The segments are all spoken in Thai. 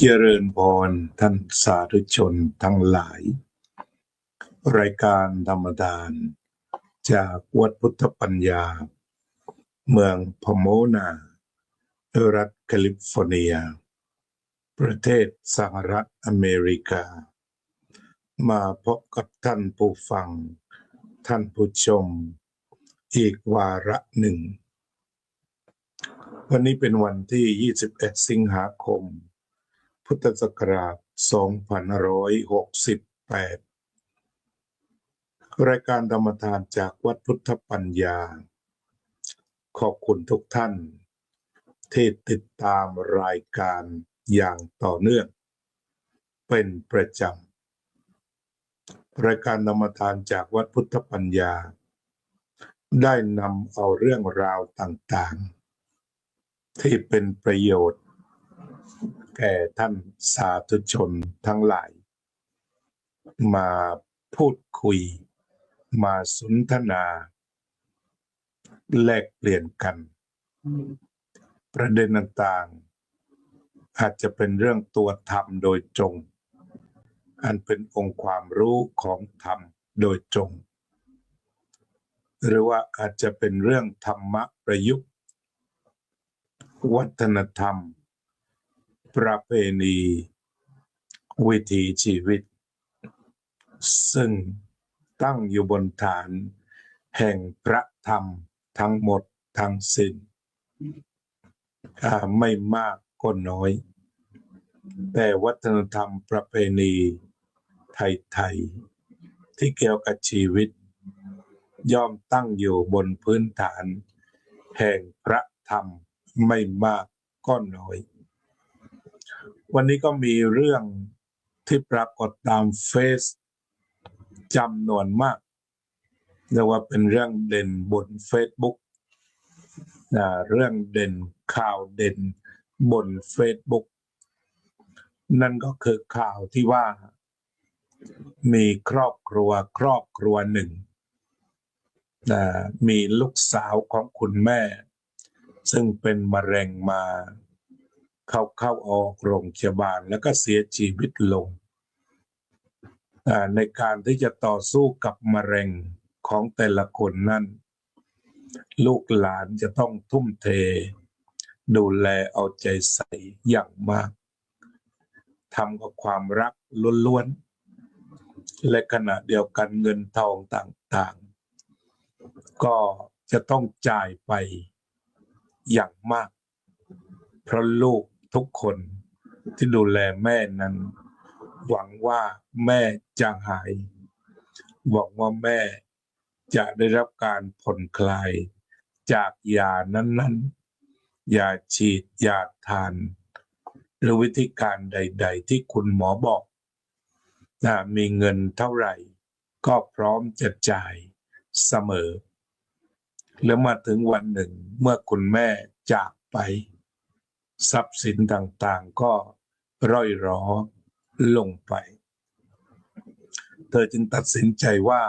เจริญพรท่านสาธุชนทั้งหลายรายการธรรมทานจากวัดพุทธปัญญาเมืองพโมนารัฐแคลิฟอร์เนียประเทศสหรัฐอเมริกามาพบกับท่านผู้ฟังท่านผู้ชมอีกวาระหนึ่งวันนี้เป็นวันที่21สิงหาคมพุทธศักราช2568รายการธรรมทานจากวัดพุทธปัญญาขอบคุณทุกท่านที่ติดตามรายการอย่างต่อเนื่องเป็นประจำรายการธรรมทานจากวัดพุทธปัญญาได้นำเอาเรื่องราวต่างๆที่เป็นประโยชน์แก่ท่านสาธุชนทั้งหลายมาพูดคุยมาสนทนาแลกเปลี่ยนกันประเด็นต่างๆอาจจะเป็นเรื่องตัวธรรมโดยตรงอันเป็นองค์ความรู้ของธรรมโดยตรงหรือว่าอาจจะเป็นเรื่องธรรมะประยุกต์วัฒนธรรมประเพณีวิถีชีวิตซึ่งตั้งอยู่บนฐานแห่งพระธรรมทั้งหมดทั้งสิ้นไม่มากก็น้อยแต่วัฒนธรรมประเพณีไทยๆที่เกี่ยวกับชีวิตย่อมตั้งอยู่บนพื้นฐานแห่งพระธรรมไม่มากก็น้อยวันนี้ก็มีเรื่องที่ปรากฏตามเฟซจำนวนมากเรียกว่าเป็นเรื่องเด่นบน Facebook เรื่องเด่นข่าวเด่นบน Facebook นั่นก็คือข่าวที่ว่ามีครอบครัวหนึ่งมีลูกสาวของคุณแม่ซึ่งเป็นมะเร็งมาเข้าออกโรงพยาบาลแล้วก็เสียชีวิตลงในการที่จะต่อสู้กับมะเร็งของแต่ละคนนั้นลูกหลานจะต้องทุ่มเทดูแลเอาใจใส่อย่างมากทำกับความรักล้วนๆและขณะเดียวกันเงินทองต่างๆก็จะต้องจ่ายไปอย่างมากเพราะลูกทุกคนที่ดูแลแม่นั้นหวังว่าแม่จะหายหวังว่าแม่จะได้รับการผ่อนคลายจากยานั้นๆยาฉีดยาทานหรือวิธีการใดๆที่คุณหมอบอกมีเงินเท่าไหร่ก็พร้อมจะจ่ายเสมอแล้วมาถึงวันหนึ่งเมื่อคุณแม่จากไปทรัพย์สินต่างๆก็ร่อยหรอลงไปเธอจึงตัดสินใจว่า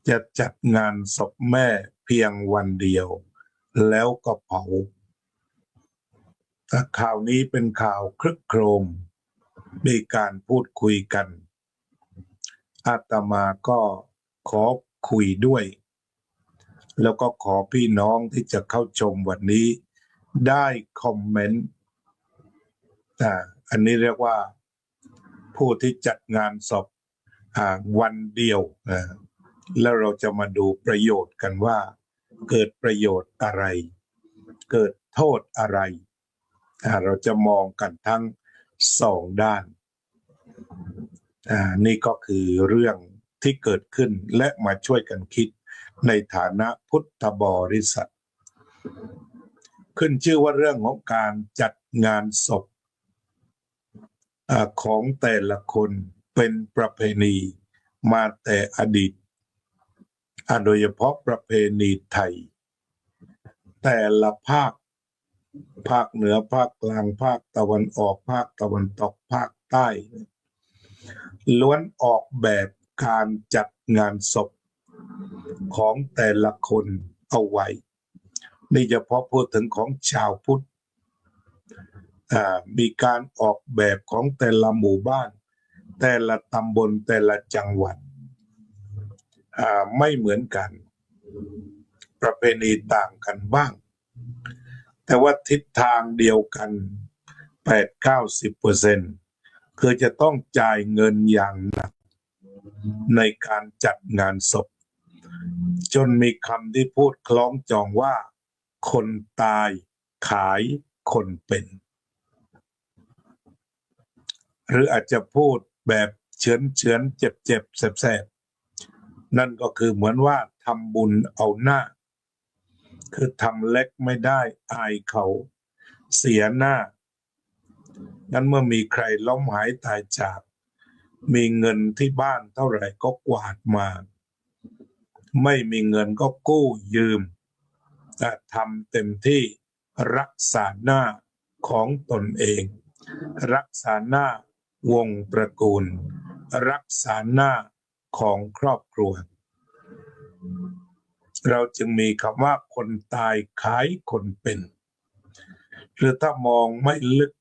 จะจัดงานศพแม่เพียงวันเดียวแล้วก็เผาข่าวนี้เป็นข่าวครึกโครมมีการพูดคุยกันอาตมาก็ขอคุยด้วยแล้วก็ขอพี่น้องที่จะเข้าชมวันนี้ได้คอมเมนต์อันนี้เรียกว่าผู้ที่จัดงานศพวันเดียวแล้วเราจะมาดูประโยชน์กันว่าเกิดประโยชน์อะไรเกิดโทษอะไรเราจะมองกันทั้งสองด้านนี่ก็คือเรื่องที่เกิดขึ้นและมาช่วยกันคิดในฐานะพุทธบริษัทขึ้นชื่อว่าเรื่องของการจัดงานศพของแต่ละคนเป็นประเพณีมาแต่อดีตโดยเฉพาะประเพณีไทยแต่ละภาคเหนือภาคกลางภาคตะวันออกภาคตะวันตกภาคใต้ล้วนออกแบบการจัดงานศพของแต่ละคนเอาไว้นี่เฉพาะพูดถึงของชาวพุทธ มีการออกแบบของแต่ละหมู่บ้านแต่ละตำบลแต่ละจังหวัดไม่เหมือนกันประเพณีต่างกันบ้างแต่ว่าทิศทางเดียวกัน8-90%คือจะต้องจ่ายเงินอย่างหนักในการจัดงานศพจนมีคำที่พูดคล้องจองว่าคนตายขายคนเป็นหรืออาจจะพูดแบบเฉือนเจ็บแสบนั่นก็คือเหมือนว่าทำบุญเอาหน้าคือทำเล็กไม่ได้อายเขาเสียหน้านั้นเมื่อมีใครล้มหายตายจากมีเงินที่บ้านเท่าไหร่ก็กวาดมาไม่มีเงินก็กู้ยืมแต่ทำเต็มที่รักษาหน้าของตนเองรักษาหน้าวงตระกูลรักษาหน้าของครอบครัวเราจึงมีคำว่าคนตายขายคนเป็นหรือถ้ามองไม่ลึก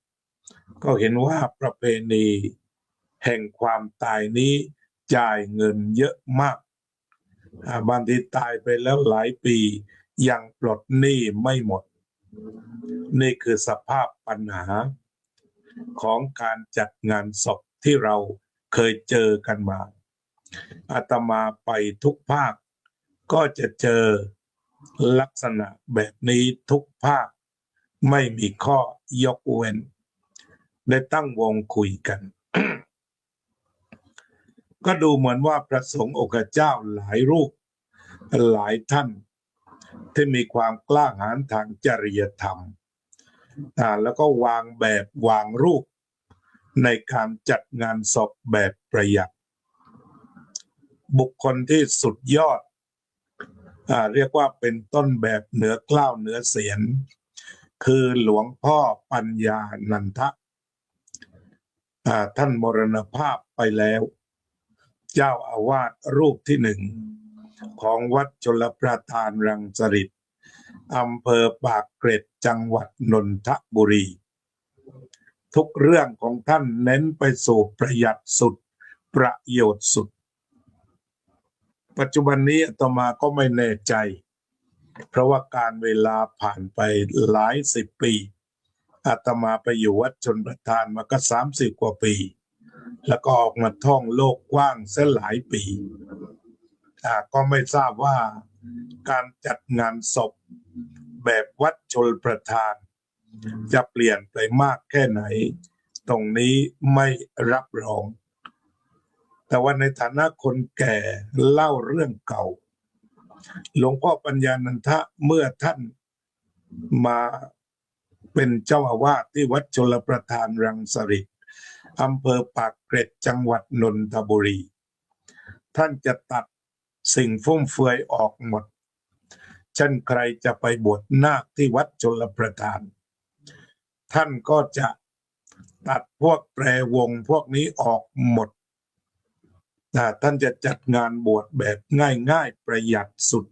ก็เห็นว่าประเพณีแห่งความตายนี้จ่ายเงินเยอะมากบางทีตายไปแล้วหลายปียังปลดหนี้ไม่หมดนี่คือสภาพปัญหาของการจัดงานศพที่เราเคยเจอกันมาอาตมาไปทุกภาคก็จะเจอลักษณะแบบนี้ทุกภาคไม่มีข้อยกเว้นได้ตั้งวงคุยกัน ก็ดูเหมือนว่าพระสงฆ์องค์เจ้าหลายรูปหลายท่านที่มีความกล้าหาญทางจริยธรรมแล้วก็วางแบบวางรูปในการจัดงานศพแบบประหยัดบุคคลที่สุดยอดเรียกว่าเป็นต้นแบบเหนือเกล้าเหนือเสียนคือหลวงพ่อปัญญานันทะท่านมรณภาพไปแล้วเจ้าอาวาสรูปที่หนึ่งของวัดชลประทานรังสฤษฎ์อำเภอปากเกร็ดจังหวัดนนทบุรีทุกเรื่องของท่านเน้นไปสู่ประหยัดสุดประโยชน์สุดปัจจุบันนี้อาตมาก็ไม่แน่ใจเพราะว่าการเวลาผ่านไปหลายสิบปีอาตมาไปอยู่วัดชลประทานมาก็30 กว่าปีแล้วก็ออกมาท่องโลกกว้างเสียหลายปีก็ไม่ทราบว่าการจัดงานศพแบบวัดชลประทานจะเปลี่ยนไปมากแค่ไหนตรงนี้ไม่รับรองแต่ว่าในฐานะคนแก่เล่าเรื่องเก่าหลวงพ่อปัญญานันทะเมื่อท่านมาเป็นเจ้าอาวาสที่วัดชลประทานรังสฤษฎ์อำเภอปากเกร็ดจังหวัดนนทบุรีท่านจะตัดสิ่งฟุ่มเฟือยออกหมดเช่นใครจะไปบวชนาคที่วัดชลประทานท่านก็จะตัดพวกแตรวงพวกนี้ออกหมดท่านจะจัดงานบวชแบบง่ายๆประหยัดสุด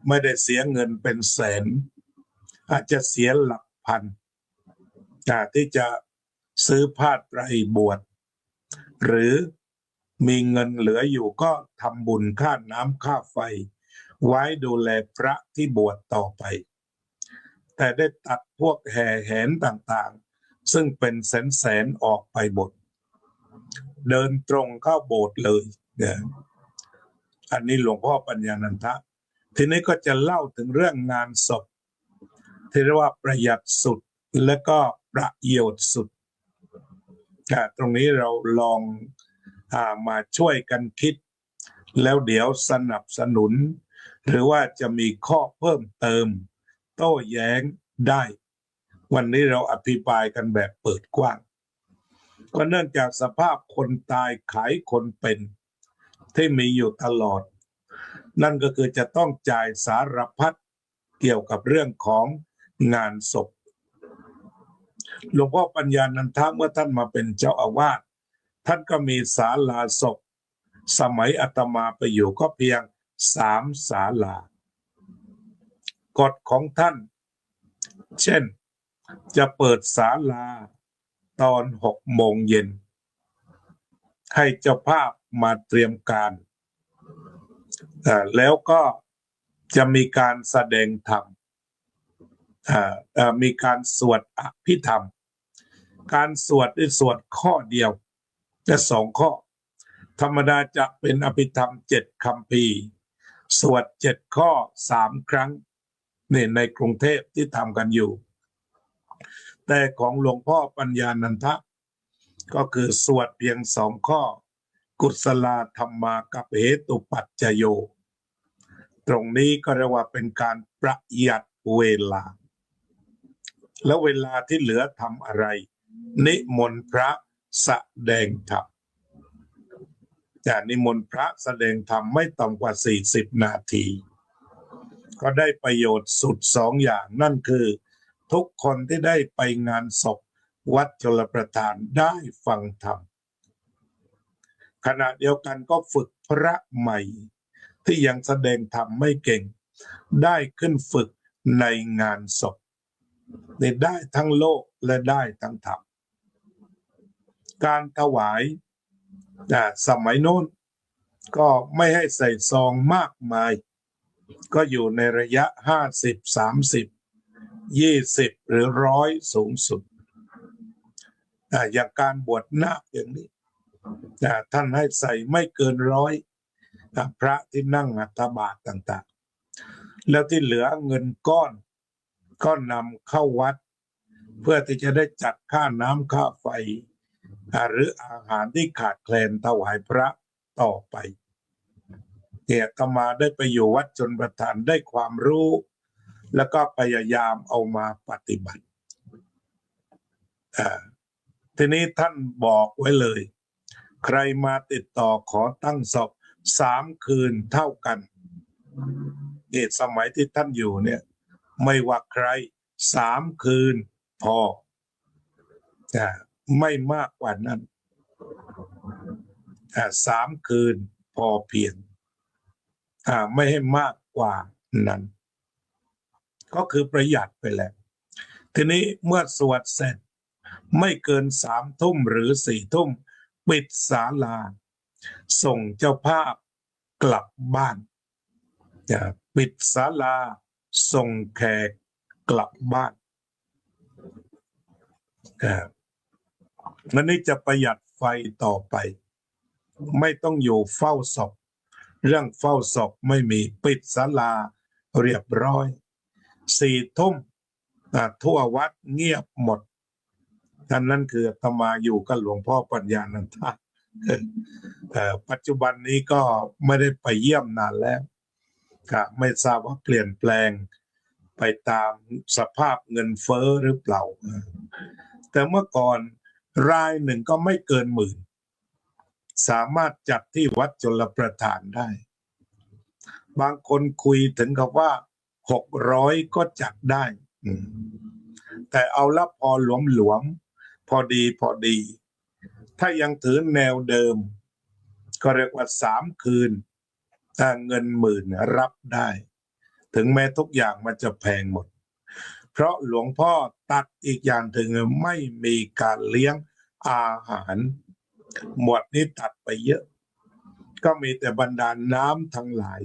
ไม่ได้เสียเงินเป็นแสนอาจจะเสียหลักพันที่จะซื้อผ้าไตรบวชหรือมีเงินเหลืออยู่ก็ทำบุญค่าน้ำค่าไฟไว้ดูแลพระที่บวชต่อไปแต่ได้ตัดพวกแห่แหนต่างๆซึ่งเป็นแสนออกไปหมดเดินตรงเข้าโบสถ์เลยเนี่ยอันนี้หลวงพ่อปัญญานันทะทีนี้ก็จะเล่าถึงเรื่องงานศพที่เรียกว่าประหยัดสุดและก็ประโยชน์สุดตรงนี้เราลองมาช่วยกันคิดแล้วเดี๋ยวสนับสนุนหรือว่าจะมีข้อเพิ่มเติมโต้แย้งได้วันนี้เราอภิปรายกันแบบเปิดกว้างก็เนื่องจากสภาพคนตายขายคนเป็นที่มีอยู่ตลอดนั่นก็คือจะต้องจ่ายสารพัดเกี่ยวกับเรื่องของงานศพหลวงพ่อปัญญานันทะเมื่อท่านมาเป็นเจ้าอาวาสท่านก็มีศาลาศพสมัยอาตมาไปอยู่ก็เพียง3 ศาลากฎของท่านเช่น จะเปิดศาลาตอน6 โมงเย็นให้เจ้าภาพมาเตรียมการแล้วก็จะมีการแสดงธรรมมีการสวดอภิธรรมการสวดได้สวดข้อเดียวจะ2 ข้อธรรมดาจะเป็นอภิธรรม7 คัมภีร์สวด7 ข้อ3 ครั้งนี่ในกรุงเทพที่ทำกันอยู่แต่ของหลวงพ่อปัญญานันทะก็คือสวดเพียง2 ข้อกุศลธรรมากับเหตุปัจจโยตรงนี้ก็เรียกว่าเป็นการประหยัดเวลาแล้วเวลาที่เหลือทำอะไรนิมนต์พระแสดงธรรมจะนิมนต์พระแสดงธรรมไม่ต่ำกว่า40 นาทีก็ได้ประโยชน์สุด2 อย่างนั่นคือทุกคนที่ได้ไปงานศพวัดชลประทานได้ฟังธรรมขณะเดียวกันก็ฝึกพระใหม่ที่ยังแสดงธรรมไม่เก่งได้ขึ้นฝึกในงานศพได้ทั้งโลกและได้ทั้งธรรมการถวายสมัยโน้นก็ไม่ให้ใส่ซองมากมายก็อยู่ในระยะ50 30 20หรือ100สูงสุดอย่างการบวชนาคอย่างนี้ท่านให้ใส่ไม่เกิน100พระที่นั่งอัฐบาตต่างๆแล้วที่เหลือเงินก้อนก็นำเข้าวัดเพื่อที่จะได้จัดค่าน้ำค่าไฟหรืออาหารที่ขาดแคลนถวายพระต่อไปเนี่ยอาตมาได้ไปอยู่วัดชลประทานได้ความรู้แล้วก็พยายามเอามาปฏิบัติทีนี้ท่านบอกไว้เลยใครมาติดต่อขอตั้งศพ3 คืนเท่ากันนี่สมัยที่ท่านอยู่เนี่ยไม่ว่าใคร3 คืนพอไม่มากกว่านั้น3 คืนพอเพียงไม่ให้มากกว่านั้นก็คือประหยัดไปแล้วทีนี้เมื่อสวดเสร็จไม่เกิน3 ทุ่มหรือ4 ทุ่มปิดศาลาส่งเจ้าภาพกลับบ้านปิดศาลาส่งแขกกลับบ้านนั่นนี่จะประหยัดไฟต่อไปไม่ต้องอยู่เฝ้าศพเรื่องเฝ้าศพไม่มีปิดศาลาเรียบร้อย4 ทุ่มทั่ววัดเงียบหมดนั่นคืออาตมาอยู่กับหลวงพ่อปัญญานันทะปัจจุบันนี้ก็ไม่ได้ไปเยี่ยมนานแล้วไม่ทราบว่าเปลี่ยนแปลงไปตามสภาพเงินเฟ้อหรือเปล่าแต่เมื่อก่อนรายหนึ่งก็ไม่เกิน10,000สามารถจัดที่วัดชลประทานได้บางคนคุยถึงกับว่า600ก็จัดได้แต่เอาละพอหลวมพอดีถ้ายังถือแนวเดิมก็เรียกว่า3 คืนถ้าเงิน10,000รับได้ถึงแม้ทุกอย่างมันจะแพงหมดเพราะหลวงพ่อตัดอีกอย่างถึงไม่มีการเลี้ยงอาหารหมวดนี้ตัดไปเยอะก็มีแต่บรรดาน้ำทั้งหลาย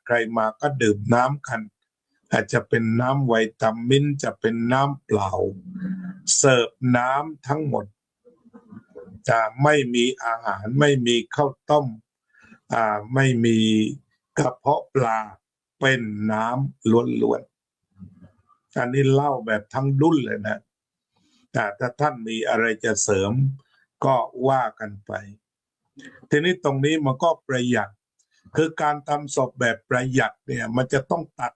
ใครมาก็ดื่มน้ำกันอาจจะเป็นน้ำไวตามินจะเป็นน้ำเปล่าเสิร์ฟน้ำทั้งหมดจะไม่มีอาหารไม่มีข้าวต้มไม่มีกระเพาะปลาเป็นน้ำล้วนๆอันนี้เล่าแบบทั้งดุ้นเลยนะแต่ถ้าท่านมีอะไรจะเสริมก็ว่ากันไปทีนี้ตรงนี้มันก็ประหยัดคือการทำศพแบบประหยัดเนี่ยมันจะต้องตัด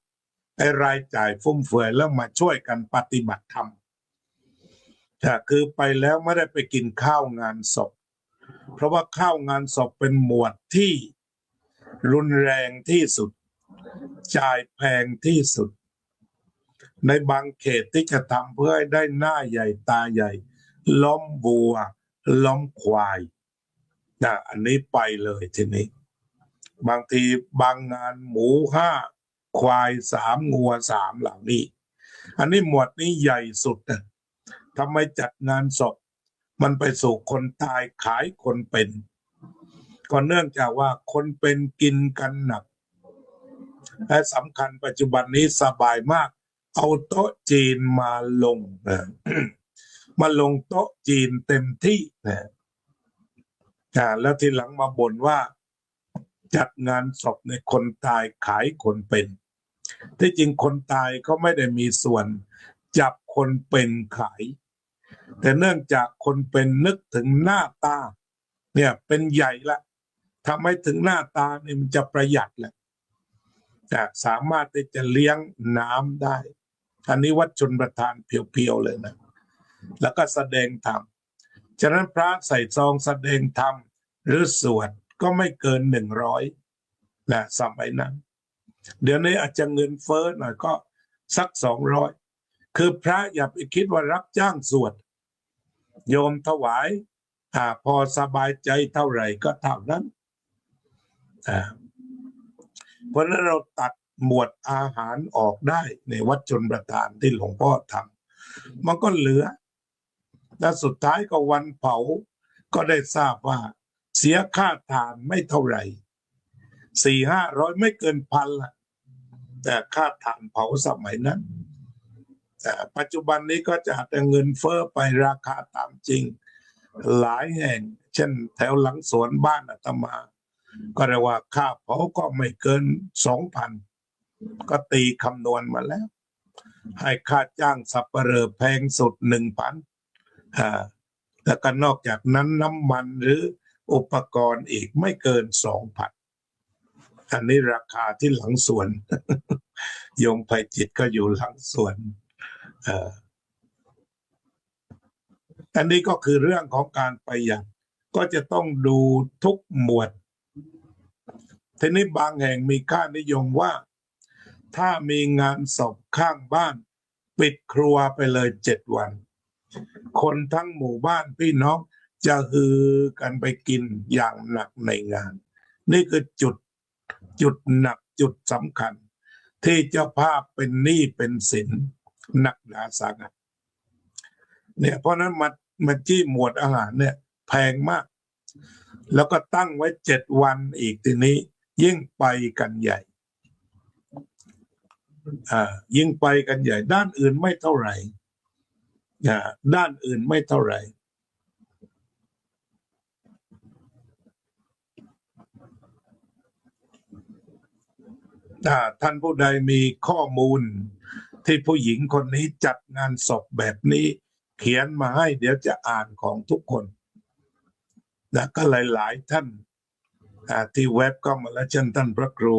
ไอ้รายจ่ายฟุ่มเฟือยแล้วมาช่วยกันปฏิบัติธรรมคือไปแล้วไม่ได้ไปกินข้าวงานศพเพราะว่าข้าวงานศพเป็นหมวดที่รุนแรงที่สุดจ่ายแพงที่สุดในบางเขตที่จะทำเพื่อให้ได้หน้าใหญ่ตาใหญ่ล้อมวัวล้อมควายอันนี้ไปเลยทีนี้บางทีบางงานหมู5ควาย3งัว3เหล่านี้ อันนี้หมวดนี้ใหญ่สุดนะทำไมจัดงานศพมันไปสู่คนตายขายคนเป็นก็เนื่องจากว่าคนเป็นกินกันหนักและสำคัญปัจจุบันนี้สบายมากเอาโต๊ะจีนมาลงมาลงโต๊ะจีนเต็มที่นะแล้วทีหลังมาบ่นว่าจัดงานศพในคนตายขายคนเป็นที่จริงคนตายก็ไม่ได้มีส่วนจับคนเป็นขายแต่เนื่องจากคนเป็นนึกถึงหน้าตาเนี่ยเป็นใหญ่ละทำให้ถึงหน้าตาเนี่ยมันจะประหยัดแหละสามารถที่จะเลี้ยงน้ำได้อันนี้วัดชนประทานเพียวๆเลยนะแล้วก็แสดงธรรมฉะนั้นพระใส่ซองแสดงธรรมหรือสวดก็ไม่เกิน100นะสมัยนั้นเดี๋ยวนี้อาจจะเงินเฟ้อหน่อยก็สัก200คือพระอย่าไปคิดว่ารับจ้างสวดโยมถวายพอสบายใจเท่าไหร่ก็เท่านั้นเพราะนั้นเราตัดหมวดอาหารออกได้ในวัดชนประทานที่หลวงพ่อทำมันก็เหลือและสุดท้ายก็วันเผาก็ได้ทราบว่าเสียค่าทานไม่เท่าไหร่400-500ไม่เกิน1,000ละแต่ค่าทานเผาสมัยนั้นแต่ปัจจุบันนี้ก็จะแต่เงินเฟ้อไปราคาตามจริงหลายแห่งเช่นแถวหลังสวนบ้านอาตมาก็เรียกว่าค่าเผาก็ไม่เกิน 2,000 ก็ตีคำนวณมาแล้วให้ค่าจ้างสับเปลือแพงสุด 1,000แล้วก็นอกจากนั้นน้ำมันหรืออุปกรณ์อีกไม่เกิน 2,000 อันนี้ราคาที่หลังสวน โยมไพจิตก็อยู่หลังสวนอันนี้ก็คือเรื่องของการประหยัดก็จะต้องดูทุกหมวดทีนี้บางแห่งมีค่านิยมว่าถ้ามีงานศพข้างบ้านปิดครัวไปเลย7 วันคนทั้งหมู่บ้านพี่น้องจะฮือกันไปกินอย่างหนักในงานนี่คือจุดหนักจุดสำคัญที่เจ้าภาพเป็นหนี้เป็นสินหนักหนาสาหัสเนี่ยเพราะนั้นมาจี้หมวดอาหารเนี่ยแพงมากแล้วก็ตั้งไว้7 วันอีกทีนี้ยิ่งไปกันใหญ่ยิ่งไปกันใหญ่ด้านอื่นไม่เท่าไหร่ด้านอื่นไม่เท่าไหร่ท่านผู้ใดมีข้อมูลที่ผู้หญิงคนนี้จัดงานศพแบบนี้เขียนมาให้เดี๋ยวจะอ่านของทุกคนนะก็หลายท่านที่เว็บก็มาแล้วเช่นท่านพระครู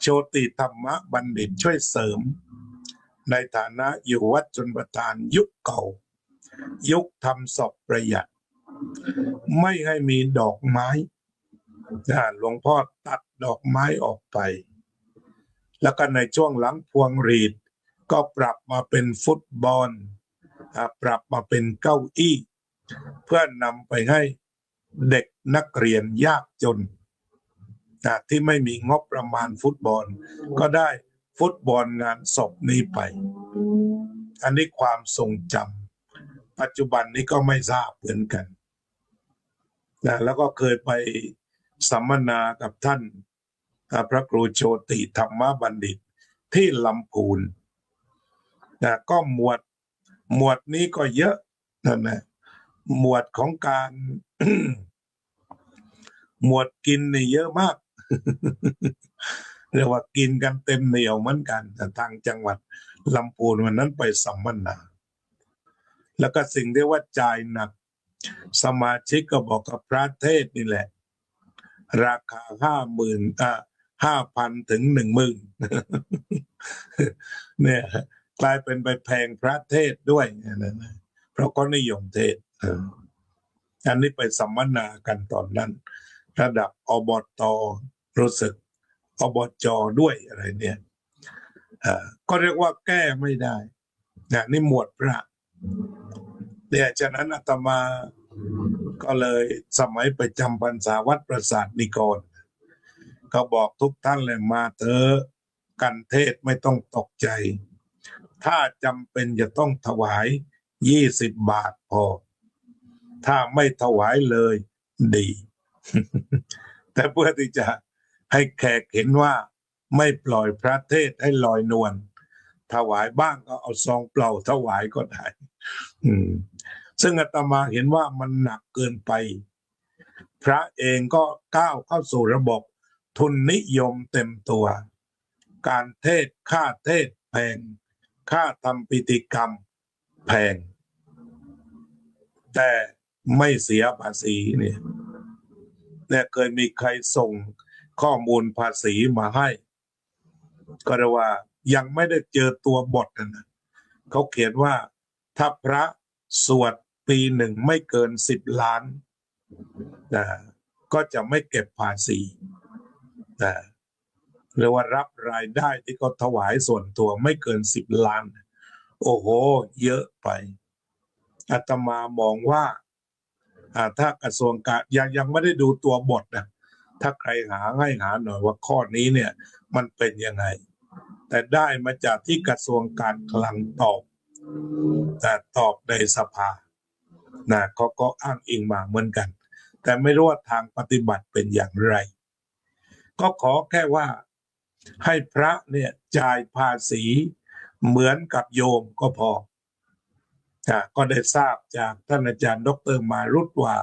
โชติธรรมบัณฑิตช่วยเสริมในฐานะอยู่วัดชนประทานยุคเก่ายุคทำศพประหยัดไม่ให้มีดอกไม้หลวงพ่อตัดดอกไม้ออกไปแล้วก็ในช่วงหลังพวงหรีดก็ปรับมาเป็นฟุตบอลปรับมาเป็นเก้าอี้เพื่อนำไปให้เด็กนักเรียนยากจนที่ไม่มีงบประมาณฟุตบอลก็ได้ฟุตบอลงานศพนี้ไปอันนี้ความทรงจำปัจจุบันนี้ก็ไม่ทราบเหมือนกันแล้วก็เคยไปสัมมนากับท่านพระครูโชติธรรมบัณฑิตที่ลำพูนก็หมวดนี้ก็เยอะนะหมวดของการ หมวดกินนี่เยอะมาก เรียกว่ากินกันเต็มเหนียวเหมือนกันแต่ทางจังหวัดลำพูนวันนั้นไปสัมมนาแล้วก็สิ่งที่ว่าจ่ายหนักสมาชิกก็บอกกับพระเทศนี่แหละราคา5,000 ถึง 10,000 เนี่ยกลายเป็นไปแพงพระเทศด้วยนะเพราะก็นิยมเทศอันนี้ไปสัมมนากันตอนนั้นระดับอบต.รู้สึกอบจ.ด้วยอะไรเนี่ยก็เรียกว่าแก้ไม่ได้นี่หมวดพระเนี่ยฉะนั้นอาตมาก็เลยสมัยไปจำพรรษาวัดประสาทนิกรก็บอกทุกท่านเลยมาเถอะกันเทศไม่ต้องตกใจ ถ้าจำเป็นจะต้องถวาย20 บาทพอถ้าไม่ถวายเลยดี แต่เพื่อที่จะให้แขกเห็นว่าไม่ปล่อยพระเทศให้ลอยนวลถวายบ้างก็เอาซองเปล่าถวายก็ได้ซึ่งอาตมาเห็นว่ามันหนักเกินไปพระเองก็ก้าวเข้าสู่ระบบทุนนิยมเต็มตัวการเทศค่าเทศแพงค่าทำพิธีกรรมแพงแต่ไม่เสียภาษีเนี่ยเคยมีใครส่งข้อมูลภาษีมาให้ก็เรียกว่ายังไม่ได้เจอตัวบทนะเขาเขียนว่าถ้าพระสวดปีหนึ่งไม่เกิน10 ล้านนะก็จะไม่เก็บภาษีนะเรียกว่ารับรายได้ที่เขาถวายส่วนตัวไม่เกิน10 ล้านโอ้โหเยอะไปอาตมามองว่าถ้ากระทรวงการยังไม่ได้ดูตัวบทนะถ้าใครหาให้หาหน่อยว่าข้อนี้เนี่ยมันเป็นยังไงแต่ได้มาจากที่กระทรวงการคลังตอบแต่ตอบในสภานะเขาก็อ้างอิงมาเหมือนกันแต่ไม่รู้ว่าทางปฏิบัติเป็นอย่างไรก็ขอแค่ว่าให้พระเนี่ยจ่ายภาษีเหมือนกับโยมก็พอก็ได้ทราบจากท่านอาจารย์ดร.มารุตว่า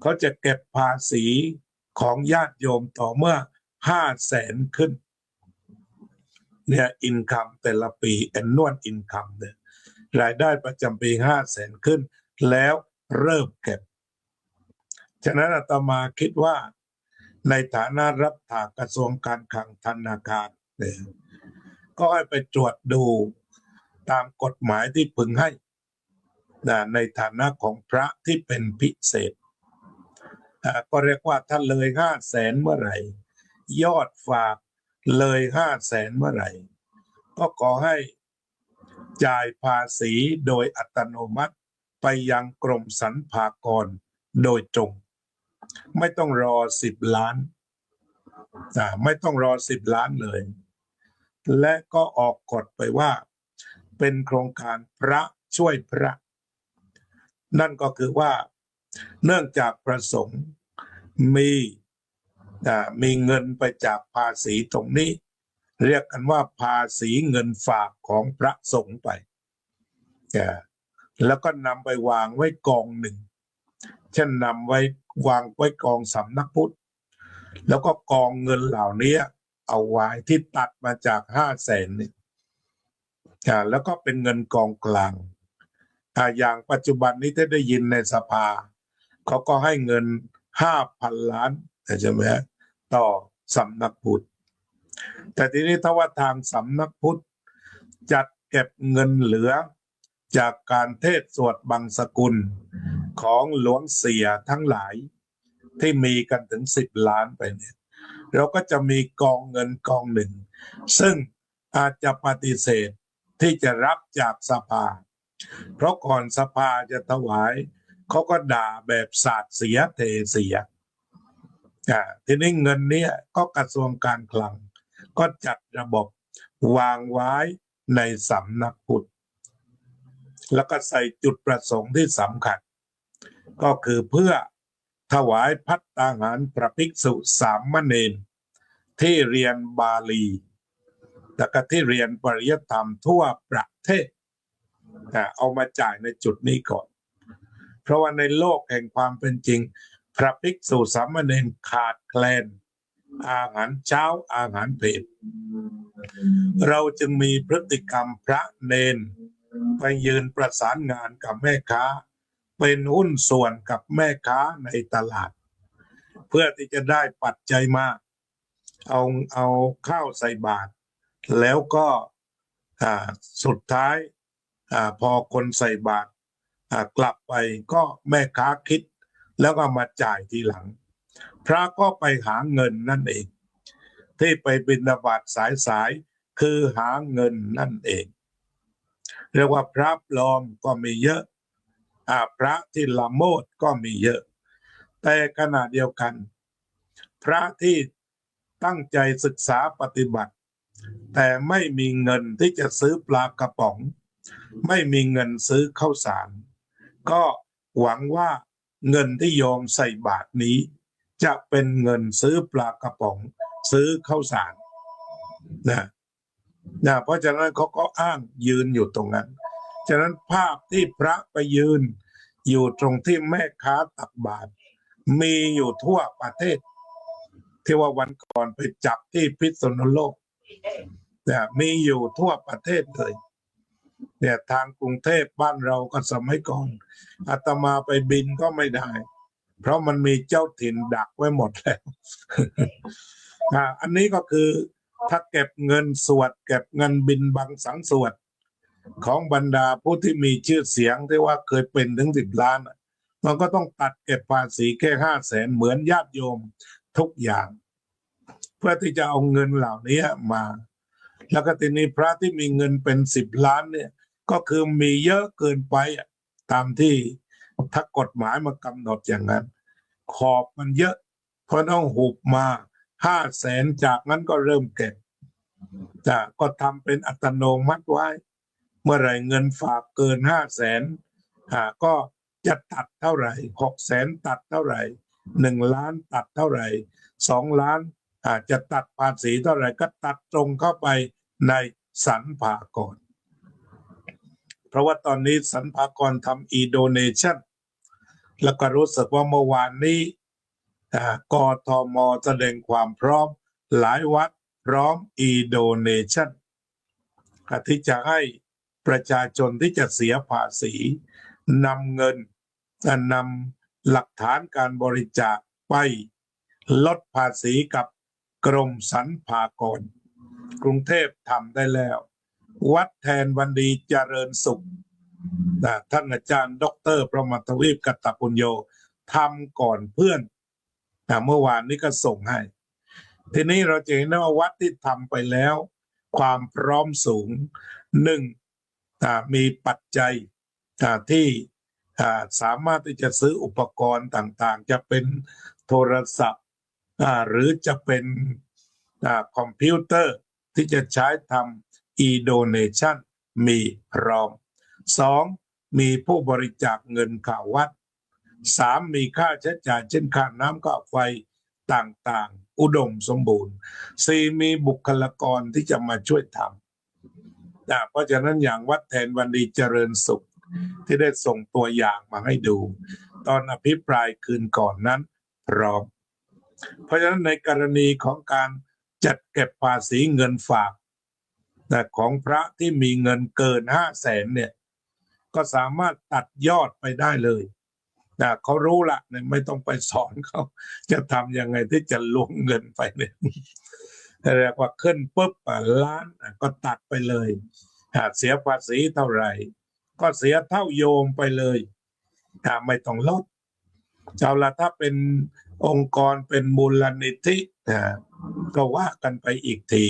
เขาจะเก็บภาษีของญาติโยมต่อเมื่อ500,000ขึ้นเนี่ยอินคัมแต่ละปีannual incomeเนี่ยรายได้ประจำปี500,000ขึ้นแล้วเริ่มเก็บฉะนั้นอาตมาคิดว่าในฐานะรับถากกระทรวงการคลังธนาคารเนี่ยก็ให้ไปตรวจดูตามกฎหมายที่พึงให้ในฐานะของพระที่เป็นพิเศษก็เรียกว่าถ้าเลย500,000เมื่อไหร่ยอดฝากเลย500,000เมื่อไหร่ก็ขอให้จ่ายภาษีโดยอัตโนมัติไปยังกรมสรรพากรโดยตรงไม่ต้องรอ10 ล้านไม่ต้องรอ10 ล้านเลยและก็ออกกฎไปว่าเป็นโครงการพระช่วยพระนั่นก็คือว่าเนื่องจากประสงค์มีเงินไปจากภาษีตรงนี้เรียกกันว่าภาษีเงินฝากของพระสงฆ์ไปแล้วก็นำไปวางไว้กองหนึ่งเช่นนำไว้วางไว้กองสำนักพุทธแล้วก็กองเงินเหล่านี้เอาไว้ที่ตัดมาจาก500,000นี่แล้วก็เป็นเงินกองกลางอย่างปัจจุบันนี้ถ้าได้ยินในสภาเขาก็ให้เงิน5,000 ล้านใช่ไหมต่อสำนักพุทธแต่ทีนี้ถ้าว่าทางสำนักพุทธจัดเก็บเงินเหลือจากการเทศสวดบังสกุลของหลวงเสียทั้งหลายที่มีกันถึง10 ล้านไปเนี่ยเราก็จะมีกองเงินกองหนึ่งซึ่งอาจจะปฏิเสธที่จะรับจากสภาเพราะก่อนสภาจะถวายเขาก็ด่าแบบสาดเสียเทเสียทีนี้เงินนี้ก็กระทรวงการคลังก็จัดระบบวางไว้ในสำนักพุทธแล้วก็ใส่จุดประสงค์ที่สำคัญก็คือเพื่อถวายภัตตาหารพระภิกษุสามเณรที่เรียนบาลีแล้วก็ที่เรียนปริยธรรมทั่วประเทศเอามาจ่ายในจุดนี้ก่อนเพราะว่าในโลกแห่งความเป็นจริงพระภิกษุสามเณรขาดแคลนอาหารเช้าอาหารเพลเราจึงมีพฤติกรรมพระเนนไปยืนประสานงานกับแม่ค้าเป็นหุ้นส่วนกับแม่ค้าในตลาดเพื่อที่จะได้ปัจจัยมาเอาข้าวใส่บาตรแล้วก็สุดท้ายพอคนใส่บาตรกลับไปก็แม่ค้าคิดแล้วก็มาจ่ายทีหลังพระก็ไปหาเงินนั่นเองที่ไปบิณฑบาตสายคือหาเงินนั่นเองเรียกว่าพระปลอมก็มีเยอะพระที่ละโมบก็มีเยอะแต่ขณะเดียวกันพระที่ตั้งใจศึกษาปฏิบัติ แต่ไม่มีเงินที่จะซื้อปลากระป๋องไม่มีเงินซื้อข้าวสารก็หวังว่าเงินที่โยมใส่บาตรนี้จะเป็นเงินซื้อปลากระป๋องซื้อข้าวสารนะเพราะฉะนั้นเขาก็อ้างยืนอยู่ตรงนั้นฉะนั้นภาพที่พระไปยืนอยู่ตรงที่แม่ค้าตักบาตรมีอยู่ทั่วประเทศที่ว่าวันก่อนไปจับที่พิษณุโลกเนี่ยมีอยู่ทั่วประเทศเลยเนี่ยทางกรุงเทพบ้านเราก็สมัยก่อนอาตมาไปบินก็ไม่ได้เพราะมันมีเจ้าถิ่นดักไว้หมดแล้ว อันนี้ก็คือถ้าเก็บเงินสวดเก็บเงินบินบังสังสวดของบรรดาผู้ที่มีชื่อเสียงที่ว่าเคยเป็นถึง10 ล้านมันก็ต้องตัดเก็บภาษีแค่500,000เหมือนญาติโยมทุกอย่างเพื่อที่จะเอาเงินเหล่านี้มาแล้วก็ทีนี้พระที่มีเงินเป็น10 ล้านเนี่ยก็คือมีเยอะเกินไปตามที่ถ้ากฎหมายมากำหนดอย่างนั้นขอบมันเยอะเพราะต้องหุบมา500,000จากนั้นก็เริ่มเก็บก็ทำเป็นอัตโนมัติไว้เมื่อไหร่เงินฝากเกิน500,000ก็จะตัดเท่าไหร่600,000ตัดเท่าไหร่1 ล้านตัดเท่าไหร่2 ล้านจะตัดภาษีเท่าไหร่ก็ตัดตรงเข้าไปในสรรพากรเพราะว่าตอนนี้สรรพากรทำ e-donation แล้วก็รู้สึกว่าเมื่อวานนี้กทมแสดงความพร้อมหลายวัดพร้อม e-donation ที่จะให้ประชาชนที่จะเสียภาษีนำเงินนำหลักฐานการบริจาคไปลดภาษีกับกรมสรรพากรกรุงเทพทำได้แล้ววัดแทนวันดีเจริญสุขท่านอาจารย์ดร.ประมาทวีปกัตตปุญโญทำก่อนเพื่อนเมื่อวานนี้ก็ส่งให้ทีนี้เราจะเห็นว่าวัดที่ทำไปแล้วความพร้อมสูงมีปัจจัยที่สามารถที่จะซื้ออุปกรณ์ต่างๆจะเป็นโทรศัพท์หรือจะเป็นคอมพิวเตอร์ที่จะใช้ทำ e-donation มีพร้อม2มีผู้บริจาคเงินข่าววัด3มีค่าใช้จ่ายเช่นค่าน้ำค่าไฟต่างๆอุดมสมบูรณ์4มีบุคลากรที่จะมาช่วยทำเพราะฉะนั้นอย่างวัดแทนวันดีเจริญสุขที่ได้ส่งตัวอย่างมาให้ดูตอนอภิปรายคืนก่อนนั้นพร้อมเพราะฉะนั้นในกรณีของการจัดเก็บภาษีเงินฝากของพระที่มีเงินเกิน500,000เนี่ยก็สามารถตัดยอดไปได้เลยเขารู้ละไม่ต้องไปสอนเขาจะทำยังไงที่จะล้วงเงินไปเนี่ยเรียกว่าขึ้นปุ๊บล้านก็ตัดไปเลยเสียภาษีเท่าไหร่ก็เสียเท่าโยมไปเลยไม่ต้องลดเอาละถ้าเป็นองค์กรเป็นมูลนิธิก็ว่ากันไปอีกที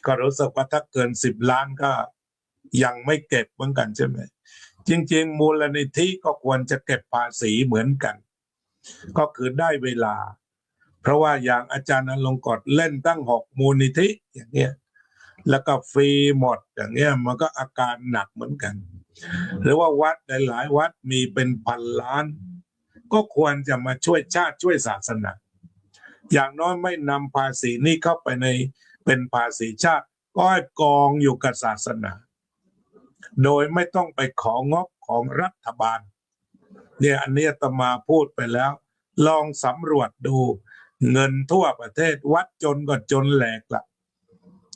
ก็รู้สึกว่าถ้าเกิน10 ล้านก็ยังไม่เก็บเหมือนกันใช่ไหมจริงๆมูลนิธิก็ควรจะเก็บภาษีเหมือนกันก็คือได้เวลาเพราะว่าอย่างอาจารย์อลงกฎเล่นตั้ง6มูลนิธิอย่างเงี้ยแล้วก็ฟรีหมดอย่างเงี้ยมันก็อาการหนักเหมือนกันหรือว่าวัดหลายๆวัดมีเป็นพันล้านก็ควรจะมาช่วยชาติช่วยศาสนาอย่างน้อยไม่นำภาษีนี้เข้าไปในเป็นภาษีชาติก็ให้กองอยู่กับศาสนาโดยไม่ต้องไปของบของรัฐบาลเนี่ยอันนี้อาตมาพูดไปแล้วลองสำรวจดูเงินทั่วประเทศวัดจนก็จนแหลกละ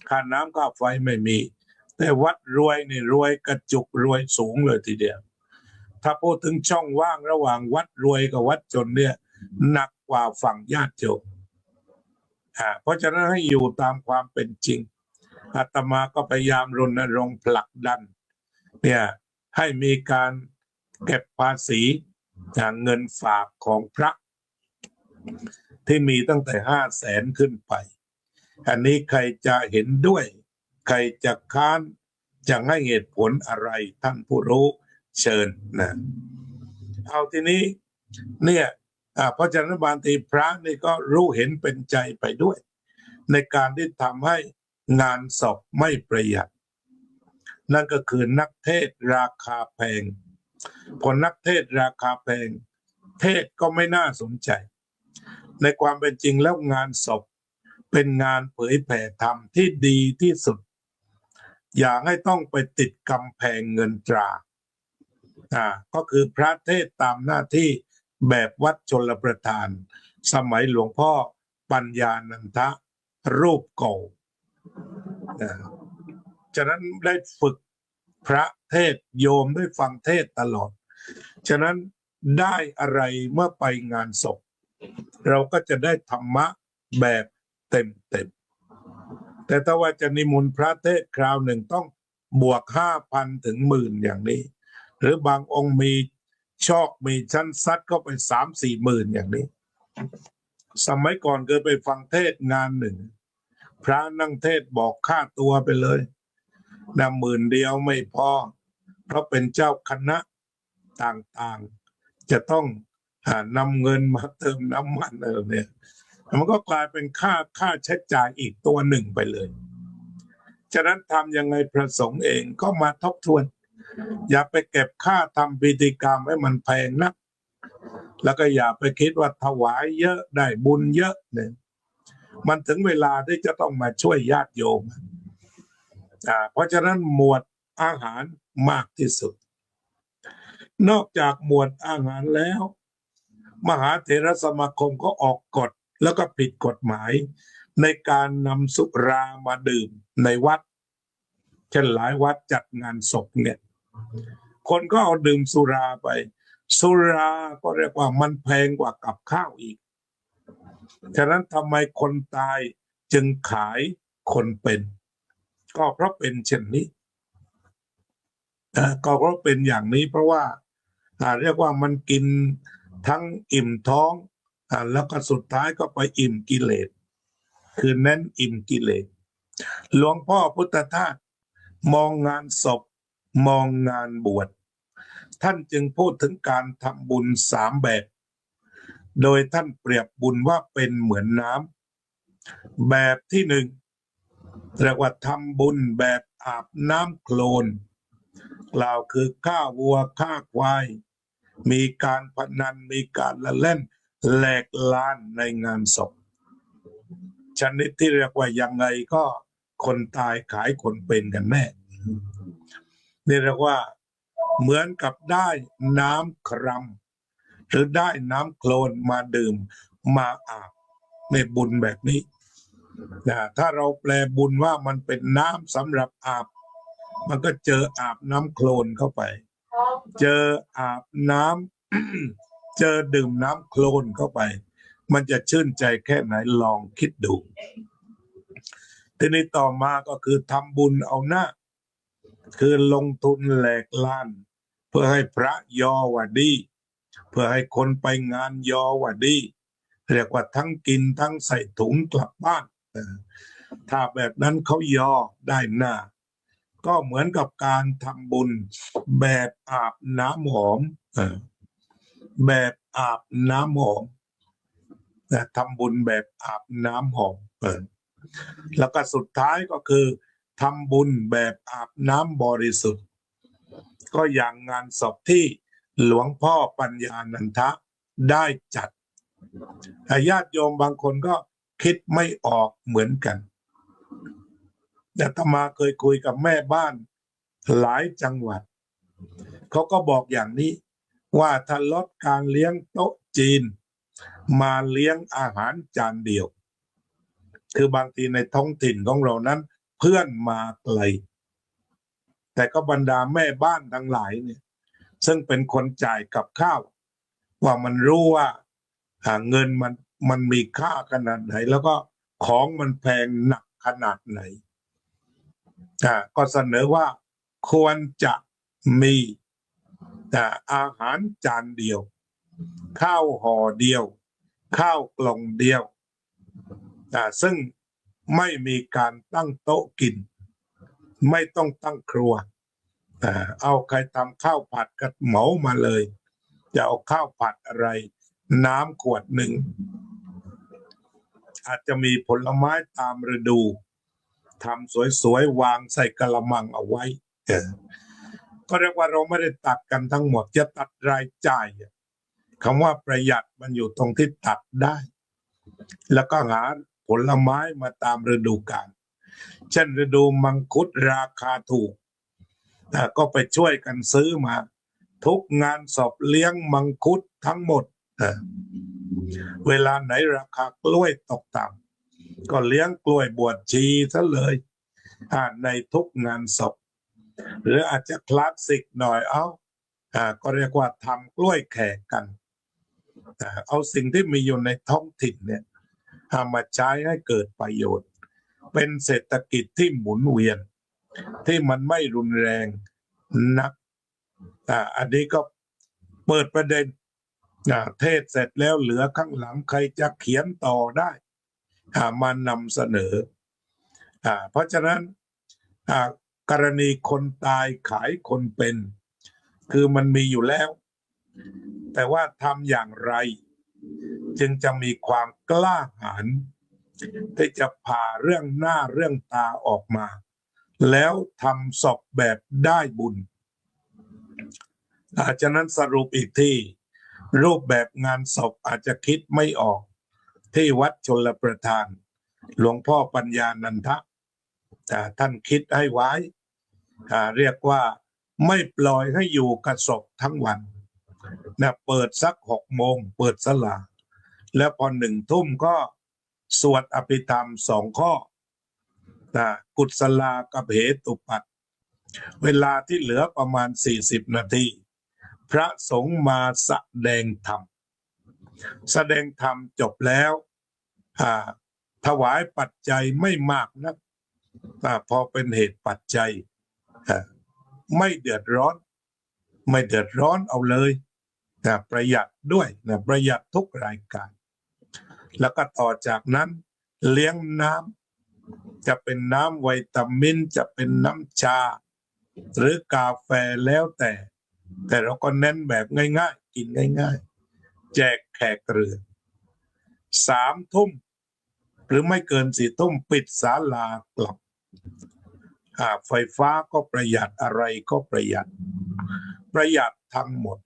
ค่าน้ำค่าไฟไม่มีแต่วัดรวยนี่รวยกระจุกรวยสูงเลยทีเดียวถ้าพูดถึงช่องว่างระหว่างวัดรวยกับวัดจนเนี่ยหนักกว่าฝั่งญาติโยมเพราะฉะนั้นให้อยู่ตามความเป็นจริงอาตมาก็พยายามรณรงค์ผลักดันเนี่ยให้มีการเก็บภาษีเงินฝากของพระที่มีตั้งแต่500,000ขึ้นไปอันนี้ใครจะเห็นด้วยใครจะค้านจะให้เหตุผลอะไรท่านผู้รู้เชิญนะเอาทีนี้เนี่ยเพราะฉะนั้นบางทีพระนี่ก็รู้เห็นเป็นใจไปด้วยในการที่ทำให้ งานศพไม่ประหยัดนั่นก็คือนักเทศราคาแพงพอนักเทศราคาแพงเทศก็ไม่น่าสนใจในความเป็นจริงแล้วงานศพเป็นงานเผยแผ่ธรรมที่ดีที่สุดอย่าให้ต้องไปติดกำแพงเงินตราก็คือพระเทศตามหน้าที่แบบวัดชลประทานสมัยหลวงพ่อปัญญานันทะรูปเก่าฉะนั้นได้ฝึกพระเทศโยมได้ฟังเทศตลอดฉะนั้นได้อะไรเมื่อไปงานศพเราก็จะได้ธรรมะแบบเต็มแต่ถ้าว่าจะนิมนต์พระเทศคราวหนึ่งต้องบวก 5,000 ถึง 10,000อย่างนี้หรือบางองค์มีชอกมีชั้นซัดเข้าไป 3-4 หมื่นอย่างนี้สมัยก่อนเคยไปฟังเทศงานหนึ่งพระนั่งเทศบอกค่าตัวไปเลย10,000 เดียวไม่พอเพราะเป็นเจ้าคณะต่างๆจะต้องนำเงินมาเติมน้ำมันเนี่ยมันก็กลายเป็นค่าใช้จ่ายอีกตัวหนึ่งไปเลยฉะนั้นทำยังไงพระสงฆ์เองก็มาทบทวนอย่าไปเก็บค่าทำพิธีกรรมให้มันแพงนักแล้วก็อย่าไปคิดว่าถวายเยอะได้บุญเยอะเนี่ยมันถึงเวลาที่จะต้องมาช่วยญาติโยมเพราะฉะนั้นหมวดอาหารมากที่สุดนอกจากหมวดอาหารแล้วมหาเถรสมาคมก็ออกกฎแล้วก็ผิดกฎหมายในการนำสุรามาดื่มในวัดเช่นหลายวัดจัดงานศพเนี่ยคนก็เอาดื่มสุราไปสุราก็เรียกว่ามันแพงกว่ากับข้าวอีกฉะนั้นทำไมคนตายจึงขายคนเป็นก็เพราะเป็นเช่นนี้ก็เพราะเป็นอย่างนี้เพราะว่าเรียกว่ามันกินทั้งอิ่มท้องแล้วก็สุดท้ายก็ไปอิ่มกิเลสคือเน้นอิ่มกิเลสหลวงพ่อพุทธทาสมองงานศพมองงานบวชท่านจึงพูดถึงการทำบุญ3 แบบโดยท่านเปรียบบุญว่าเป็นเหมือนน้ำแบบที่ 1เรียกว่าทำบุญแบบอาบน้ำโคลนกล่าวคือฆ่าวัวฆ่าควายมีการพนันมีการละเล่นแหลกลานในงานศพชนิดที่เรียกว่ายังไงก็คนตายขายคนเป็นกันแน่นี่เรียกว่าเหมือนกับได้น้ำครัมหรือได้น้ำโคลนมาดื่มมาอาบในบุญแบบนี้ถ้าเราแปลบุญว่ามันเป็นน้ำสำหรับอาบมันก็เจออาบน้ำโคลนเข้าไปเจออาบน้ำ เจอดื่มน้ำโคลนเข้าไปมันจะชื่นใจแค่ไหนลองคิดดูทีนี้ต่อมาก็คือทำบุญเอาหน้าคือลงทุนแหลกลานเพื่อให้พระยอว่าดีเพื่อให้คนไปงานยอว่าดีเรียกว่าทั้งกินทั้งใส่ถุงกลับบ้านถ้าแบบนั้นเขายอได้หน้าก็เหมือนกับการทำบุญแบบอาบน้ำหอมแบบอาบน้ำหอมทำบุญแบบอาบน้ำหอมแล้วก็สุดท้ายก็คือทำบุญแบบอาบน้ำบริสุทธิ์ก็อย่างงานศพที่หลวงพ่อปัญญานันทะได้จัดญาติโยมบางคนก็คิดไม่ออกเหมือนกันแต่อาตมาเคยคุยกับแม่บ้านหลายจังหวัดเขาก็บอกอย่างนี้ว่าถ้าลดการเลี้ยงโต๊ะจีนมาเลี้ยงอาหารจานเดียวคือบางทีในท้องถิ่นของเรานั้นเพื่อนมาไกลแต่ก็บรรดาแม่บ้านทั้งหลายเนี่ยซึ่งเป็นคนจ่ายกับข้าวว่ามันรู้ว่าเงินมันมีค่าขนาดไหนแล้วก็ของมันแพงหนักขนาดไหนก็เสนอว่าควรจะมีอาหารจานเดียวข้าวห่อเดียวข้าวกล่องเดียวซึ่งไม่มีการตั้งโต๊ะกินไม่ต้องตั้งครัวเอาใครทำข้าวผัดก็เหมามาเลยจะเอาข้าวผัดอะไรน้ำขวดหนึ่งอาจจะมีผลไม้ตามฤดู ทำสวยๆวางใส่กะละมังเอาไว้ก็เรียกว่าเราไม่ได้ตัดกันทั้งหมดจะตัดรายจ่ายคำว่าประหยัดมันอยู่ตรงที่ตัดได้แล้วก็หาผลไม้มาตามฤดูกาลเช่นฤดูมังคุดราคาถูกก็ไปช่วยกันซื้อมาทุกงานศพเลี้ยงมังคุดทั้งหมดเวลาไหนราคากล้วยตกต่ำก็เลี้ยงกล้วยบวชชีซะเลยในทุกงานศพหรืออาจจะคลาสสิกหน่อยก็เรียกว่าทำกล้วยแขกกันเอาสิ่งที่มีอยู่ในท้องถิ่นเนี่ยมาใช้ให้เกิดประโยชน์เป็นเศรษฐกิจที่หมุนเวียนที่มันไม่รุนแรงนักอันนี้ก็เปิดประเด็นเทศเสร็จแล้วเหลือข้างหลังใครจะเขียนต่อได้มานำเสนอเพราะฉะนั้นกรณีคนตายขายคนเป็นคือมันมีอยู่แล้วแต่ว่าทำอย่างไรจึงจะมีความกล้าหาญที่จะผ่าเรื่องหน้าเรื่องตาออกมาแล้วทำศพแบบได้บุญฉะนั้นสรุปอีกที่รูปแบบงานศพอาจจะคิดไม่ออกที่วัดชลประทานหลวงพ่อปัญญานันทะท่านคิดให้ไว้เรียกว่าไม่ปล่อยให้อยู่กับศพทั้งวันเปิดสัก6 โมงเปิดศาลาแล้วพอ1 ทุ่มก็สวดอภิธรรม2 ข้อกุศลากับเหตุปัตย์เวลาที่เหลือประมาณ40 นาทีพระสงฆ์มาแสดงธรรมจบแล้วถวายปัจจัยไม่มากนักพอเป็นเหตุปัจจัยไม่เดือดร้อนเอาเลยประหยัดด้วยประหยัดทุกรายการแล้วก็ต่อจากนั้นเลี้ยงน้ำจะเป็นน้ำวิตามินจะเป็นน้ำชาหรือกาแฟแล้วแต่เราก็เน้นแบบง่ายๆกินง่ายๆแจกแขกเรือ3 ทุ่มหรือไม่เกิน4 ทุ่มปิดศาลากลับไฟฟ้าก็ประหยัดอะไรก็ประหยัดทั้งหมด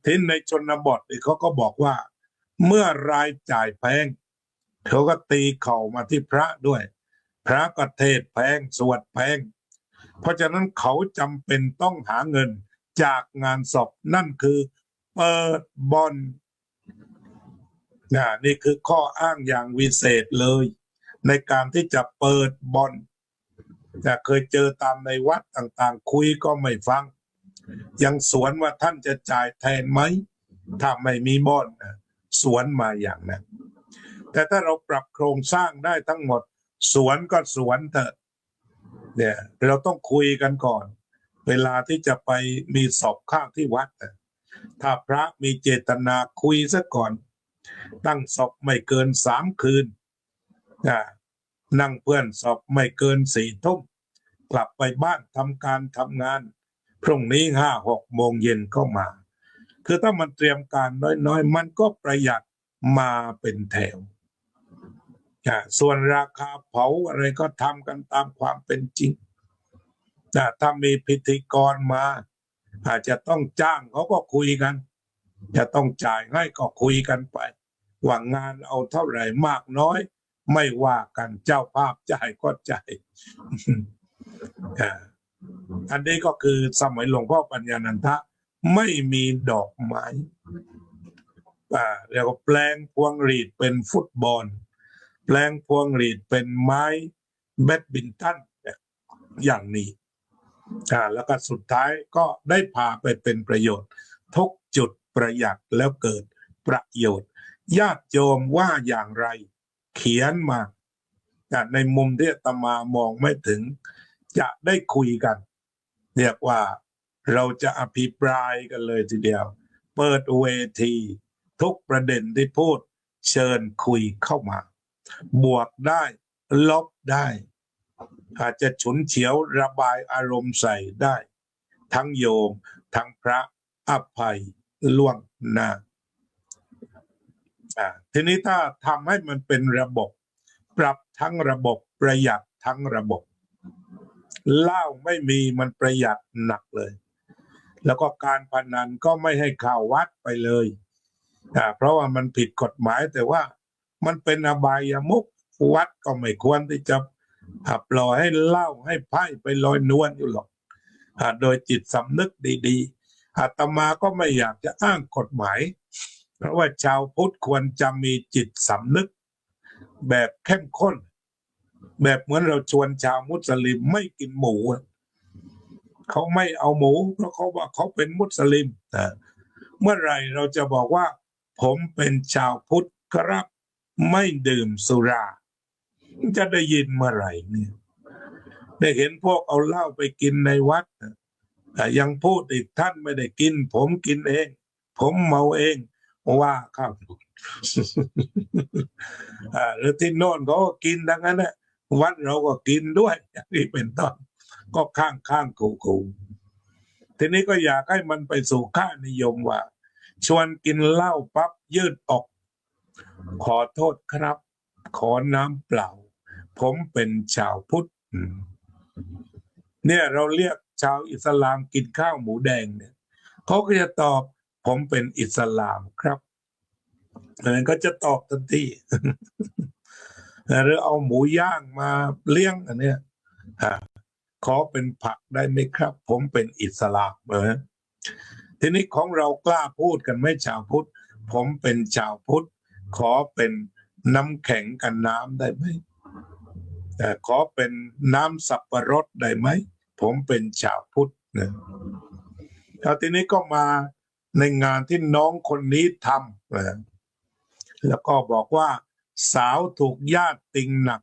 ที่ในชนบทเขาก็บอกว่าเมื่อรายจ่ายแพงเขาก็ตีเข่ามาที่พระด้วยพระก็เทศแพงสวดแพงเพราะฉะนั้นเขาจำเป็นต้องหาเงินจากงานศพนั่นคือเปิดบ่อนนี่คือข้ออ้างอย่างวิเศษเลยในการที่จะเปิดบ่อนเคยเจอตามในวัดต่างๆคุยก็ไม่ฟังยังสวนว่าท่านจะจ่ายแทนไหมถ้าไม่มีบ่อนสวนมาอย่างนั้นแต่ถ้าเราปรับโครงสร้างได้ทั้งหมดสวนก็สวนเถอะเนี่ยเราต้องคุยกันก่อนเวลาที่จะไปมีศพข้างที่วัดถ้าพระมีเจตนาคุยซะก่อนตั้งศพไม่เกิน3 คืนนั่งเพื่อนศพไม่เกิน4 ทุ่มกลับไปบ้านทำการทำงานพรุ่งนี้5-6 โมงเย็นก็มาคือถ้ามันเตรียมการน้อยๆมันก็ประหยัดมาเป็นแถวส่วนราคาเผาอะไรก็ทำกันตามความเป็นจริงถ้ามีพิธีกรมาอาจจะต้องจ้างเขาก็คุยกันจะต้องจ่ายให้ก็คุยกันไปว่างานเอาเท่าไหร่มากน้อยไม่ว่ากันเจ้าภาพจ่ายก็จ่ายอันนี้ก็คือสมัยหลวงพ่อปัญญานันทะไม่มีดอกไม้เรียกว่าแปลงพวงหรีดเป็นฟุตบอลแปลงพวงหรีดเป็นไม้แบดมินตันอย่างนี้แล้วก็สุดท้ายก็ได้พาไปเป็นประโยชน์ทุกจุดประหยัดแล้วเกิดประโยชน์ญาติโยมว่าอย่างไรเขียนมาในมุมที่อาตมามองไม่ถึงจะได้คุยกันเรียกว่าเราจะอภิปรายกันเลยทีเดียวเปิดเวทีทุกประเด็นที่พูดเชิญคุยเข้ามาบวกได้ลบได้อาจจะฉุนเฉียวระบายอารมณ์ใส่ได้ทั้งโยมทั้งพระอภัยล่วงหน้าทีนี้ถ้าทำให้มันเป็นระบบปรับทั้งระบบประหยัด ทั้งระบบเหล้าไม่มีมันประหยัดหนักเลยแล้วก็การพนันก็ไม่ให้เข้าวัดไปเลยเพราะว่ามันผิดกฎหมายแต่ว่ามันเป็นอบายมุขวัดก็ไม่ควรที่จะปล่อยให้เหล้าให้ไพ่ไปลอยนวลอยู่หรอกโดยจิตสำนึกดีๆอาตมาก็ไม่อยากจะอ้างกฎหมายเพราะว่าชาวพุทธควรจะมีจิตสำนึกแบบเข้มข้นแบบเหมือนเราชวนชาวมุสลิมไม่กินหมูเขาไม่เอาหมูเพราะเขาว่าเขาเป็นมุสลิมเมื่อไหร่เราจะบอกว่าผมเป็นชาวพุทธครับไม่ดื่มสุราจะได้ยินเมื่อไหร่เนี่ยได้เห็นพวกเอาเหล้าไปกินในวัดยังพูดอีกท่านไม่ได้กินผมกินเองผมเมาเองว่าครับหรือที่โน่นเขาก็กินดังนั้นนะวัดเราก็กินด้วยอย่างนี้เป็นต้นก็ข้างคู่ทีนี้ก็อยากให้มันไปสู่ค่านิยมว่าชวนกินเหล้าปั๊บยืดออกขอโทษครับขอน้ำเปล่าผมเป็นชาวพุทธเนี่ยเราเรียกชาวอิสลามกินข้าวหมูแดงเนี่ยเขาก็จะตอบผมเป็นอิสลามครับแล้วก็จะตอบทันทีหรือเอาหมูย่างมาเลี้ยงอันเนี้ยขอเป็นผักได้ไหมครับผมเป็นอิสลามทีนี้ของเรากล้าพูดกันไหมชาวพุทธผมเป็นชาวพุทธขอเป็นน้ำแข็งกันน้ำได้ไหมขอเป็นน้ำสับปะรดได้ไหมผมเป็นชาวพุทธนะแล้วทีนี้ก็มาในงานที่น้องคนนี้ทำแล้วก็บอกว่าสาวถูกญาติติงหนัก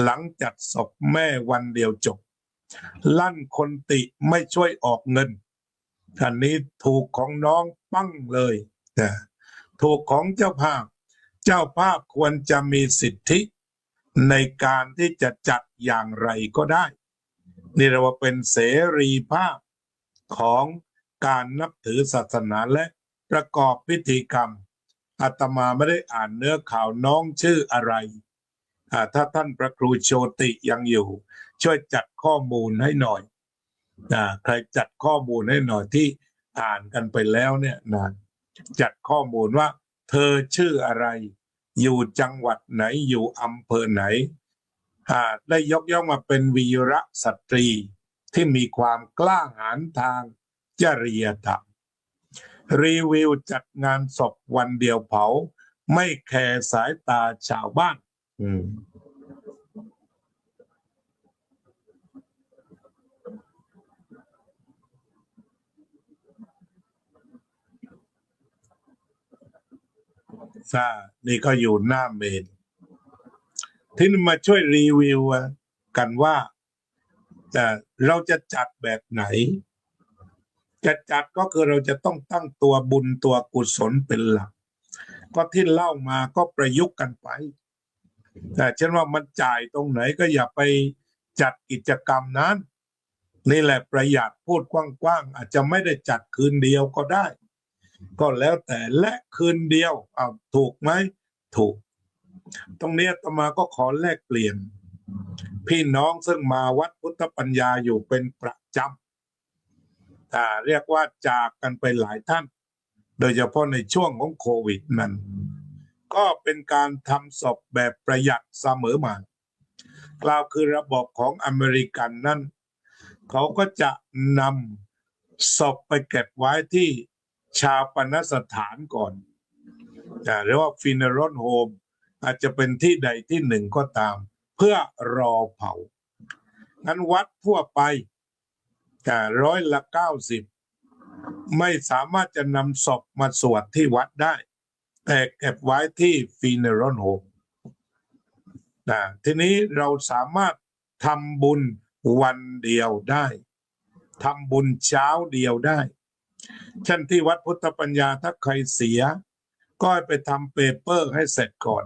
หลังจัดศพแม่วันเดียวจบลั่นคนติไม่ช่วยออกเงินอันนี้ถูกของน้องปั้งเลยนะถูกของเจ้าภาพควรจะมีสิทธิในการที่จะจัดอย่างไรก็ได้นี่เราว่าเป็นเสรีภาพของการนับถือศาสนาและประกอบพิธีกรรมอาตมาไม่ได้อ่านเนื้อข่าวน้องชื่ออะไรถ้าท่านพระครูโชติยังอยู่ช่วยจัดข้อมูลให้หน่อยใครจัดข้อมูลให้หน่อยที่อ่านกันไปแล้วเนี่ยนะจัดข้อมูลว่าเธอชื่ออะไรอยู่จังหวัดไหนอยู่อำเภอไหนได้ยกย่องมาเป็นวีรสตรีที่มีความกล้าหาญทางจริยธรรมรีวิวจัดงานศพวันเดียวเผาไม่แคร์สายตาชาวบ้านนี่ก็อยู่หน้าเมนที่มาช่วยรีวิวกันว่าเราจะจัดแบบไหนจะจัดก็คือเราจะต้องตั้งตัวบุญตัวกุศลเป็นหลักก็ที่เล่ามาก็ประยุกต์กันไปแต่เช่นว่ามันจ่ายตรงไหนก็อย่าไปจัดกิจกรรมนั้นนี่แหละประหยัดพูดกว้างๆอาจจะไม่ได้จัดคืนเดียวก็ได้ก็แล้วแต่และคืนเดียวถูกไหมถูกตรงนี้อาตมาก็ขอแลกเปลี่ยนพี่น้องซึ่งมาวัดพุทธปัญญาอยู่เป็นประจำเรียกว่าจากกันไปหลายท่านโดยเฉพาะในช่วงของโควิดนั้นก็เป็นการทำศพแบบประหยัดเสมอมากล่าวคือระบบของอเมริกันนั้นเขาก็จะนำศพไปเก็บไว้ที่ชาปนสถานก่อนเรียกว่า funeral home อาจจะเป็นที่ใดที่หนึ่งก็ตามเพื่อรอเผางั้นวัดทั่วไป90%ไม่สามารถจะนำศพมาสวดที่วัดได้แต่เก็บไว้ที่ funeral home ทีนี้เราสามารถทำบุญวันเดียวได้ทำบุญเช้าเดียวได้เช่นที่วัดพุทธปัญญาถ้าใครเสียก็ไปทำเปเปอร์ให้เสร็จก่อน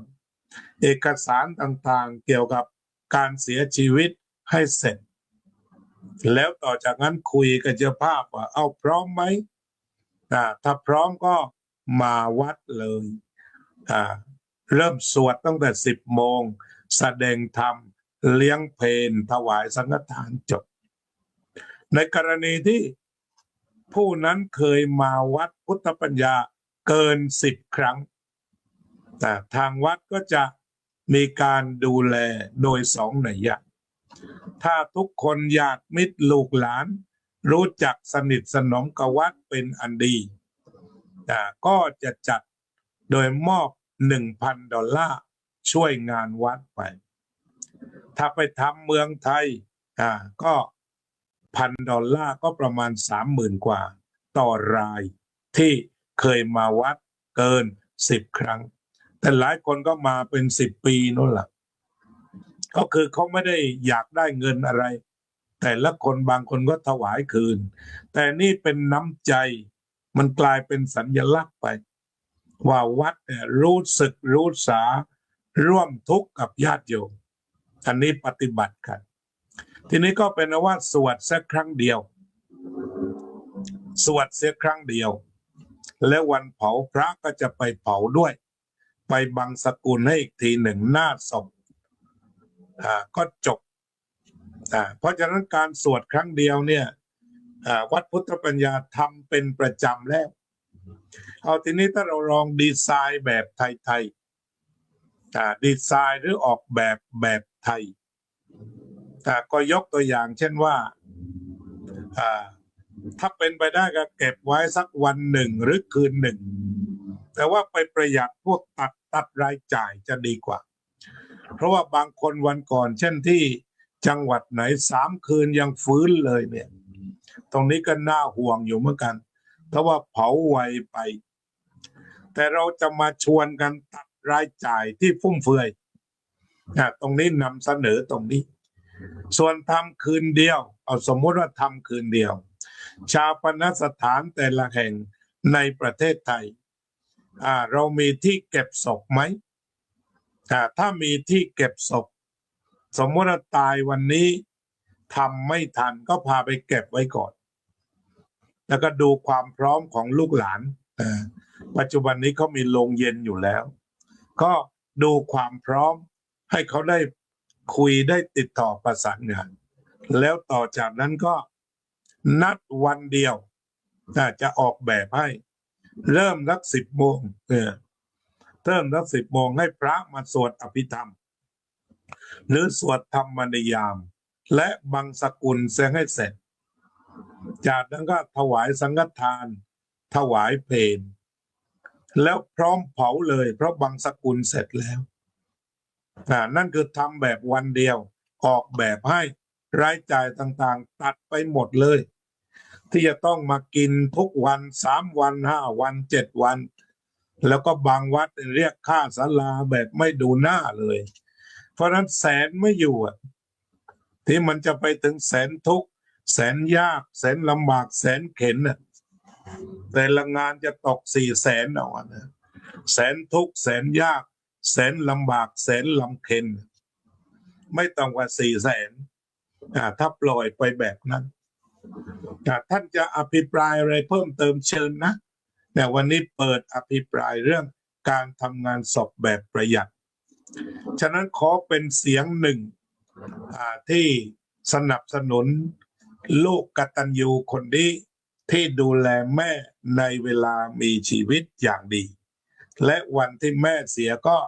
เอกสารต่างๆเกี่ยวกับการเสียชีวิตให้เสร็จแล้วต่อจากนั้นคุยกับเจ้าภาพว่าเอาพร้อมไหมถ้าพร้อมก็มาวัดเลยเริ่มสวดตั้งแต่10 โมงแสดงธรรม เลี้ยงเพลถวายสังฆทานจบในกรณีที่ผู้นั้นเคยมาวัดพุทธปัญญาเกิน10 ครั้งทางวัดก็จะมีการดูแลโดย2 นัยยะถ้าทุกคนญาติมิตรลูกหลานรู้จักสนิทสนมกับวัดเป็นอันดีก็จะจัดโดยมอบ$1,000ช่วยงานวัดไปถ้าไปทำเมืองไทยก็$1,000ก็ประมาณ30,000 กว่าต่อรายที่เคยมาวัดเกิน10 ครั้งแต่หลายคนก็มาเป็น10 ปีนั่นแหละก็คือเขาไม่ได้อยากได้เงินอะไรแต่ละคนบางคนก็ถวายคืนแต่นี่เป็นน้ำใจมันกลายเป็นสัญลักษณ์ไปว่าวัดเนี่ยรู้สึกรู้สาร่วมทุกข์กับญาติโยมอันนี้ปฏิบัติกันทีนี้ก็เป็นว่าสวดสักครั้งเดียวสวดเสียครั้งเดียวแล้ววันเผาพระก็จะไปเผาด้วยไปบังสกุลให้อีกทีหนึ่งหน้าศพก็จบเพราะฉะนั้นการสวดครั้งเดียวเนี่ยวัดพุทธปัญญาทำเป็นประจำแล้วเอาทีนี้ถ้าเราลองดีไซน์แบบไทยดีไซน์หรือออกแบบไทยก็ยกตัวอย่างเช่นว่าถ้าเป็นไปได้ก็เก็บไว้สักวันหนึ่งหรือคืนหนึ่งแต่ว่าไปประหยัดพวกตัดรายจ่ายจะดีกว่าเพราะว่าบางคนวันก่อนเช่นที่จังหวัดไหน3 คืนยังฟื้นเลยเนี่ยตรงนี้ก็น่าห่วงอยู่เหมือนกันเพราะว่าเผาไวไปแต่เราจะมาชวนกันตัดรายจ่ายที่ฟุ่มเฟือยตรงนี้นำเสนอตรงนี้ส่วนทำคืนเดียวเอาสมมติว่าทำคืนเดียวชาปนสถานแต่ละแห่งในประเทศไทยเรามีที่เก็บศพไหมถ้ามีที่เก็บศพสมมติว่าตายวันนี้ทำไม่ทันก็พาไปเก็บไว้ก่อนแล้วก็ดูความพร้อมของลูกหลานปัจจุบันนี้เขามีโรงเย็นอยู่แล้วก็ดูความพร้อมให้เขาได้คุยได้ติดต่อประสานงานแล้วต่อจากนั้นก็นัดวันเดียวจะออกแบบให้เริ่มสัก10 โมงเริ่มสัก10 โมงให้พระมาสวดอภิธรรมหรือสวดธรรมนิยามและบังสกุลเสียให้เสร็จจากนั้นก็ถวายสังฆทานถวายเพลแล้วพร้อมเผาเลยเพราะบังสกุลเสร็จแล้วนั่นคือทำแบบวันเดียวออกแบบให้รายจ่ายต่างๆตัดไปหมดเลยที่จะต้องมากินทุกวัน3 วัน5 วัน7 วันแล้วก็บางวัดเรียกค่าศาลาแบบไม่ดูหน้าเลยเพราะนั้นแสนไม่อยู่ที่มันจะไปถึงแสนทุกข์แสนยากแสนลำบากแสนเข็ญแต่ละงานจะตก400,000เอาแสนทุกข์แสนยากแสนลำบากแสนลำเข็ญไม่ต่ำกว่า400,000ถ้าปล่อยไปแบบนั้นท่านจะอภิปรายอะไรเพิ่มเติมเชิญนะแต่วันนี้เปิดอภิปรายเรื่องการทำงานศพแบบประหยัดฉะนั้นขอเป็นเสียงหนึ่งที่สนับสนุนลูกกตัญญูคนนี้ที่ดูแลแม่ในเวลามีชีวิตอย่างดีและวันที่แม่เสียก็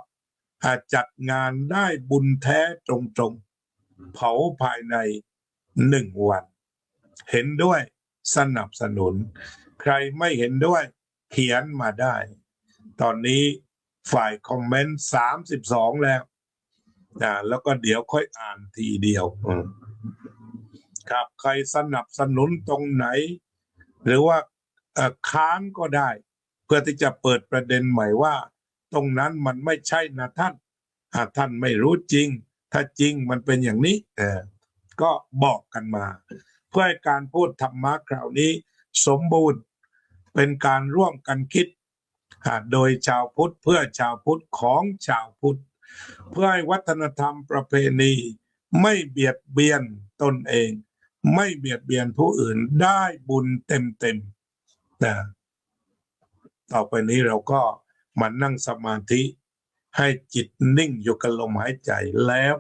จัดงานได้บุญแท้ตรงๆเผาภายใน1 วันเห็นด้วยสนับสนุนใครไม่เห็นด้วยเขียนมาได้ตอนนี้ฝ่ายคอมเมนต์32แล้วแล้วก็เดี๋ยวค่อยอ่านทีเดียวครับใครสนับสนุนตรงไหนหรือว่าค้านก็ได้เพื่อที่จะเปิดประเด็นใหม่ว่าตรงนั้นมันไม่ใช่นะท่านไม่รู้จริงถ้าจริงมันเป็นอย่างนี้ก็บอกกันมาเพื่อให้การพูดธรรมะคราวนี้สมบูรณ์เป็นการร่วมกันคิดโดยชาวพุทธเพื่อชาวพุทธของชาวพุทธเพื่อให้วัฒนธรรมประเพณีไม่เบียดเบียนตนเองไม่เบียดเบียนผู้อื่นได้บุญเต็มนะต่อไปนี้เราก็มานั่งสมาธิให้จิตนิ่งอยู่กับลมหายใจแล้ว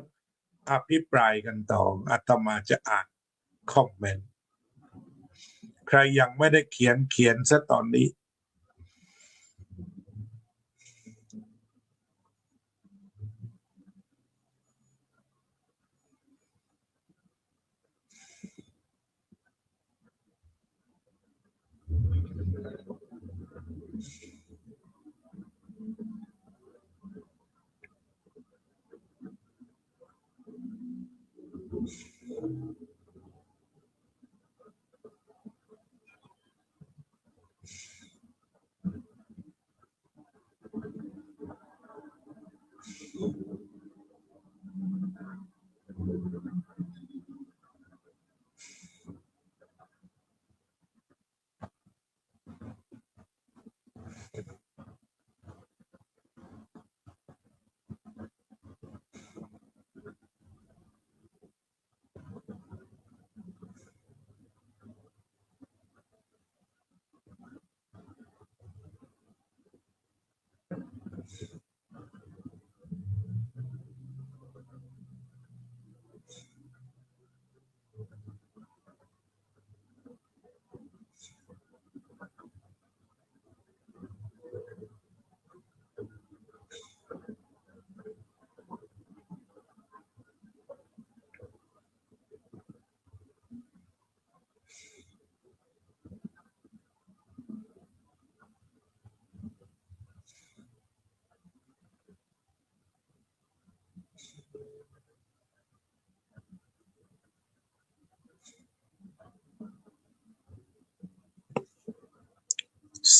อภิปรายกันต่ออาตมาจะอ่านคอมเมนต์ใครยังไม่ได้เขียนซะตอนนี้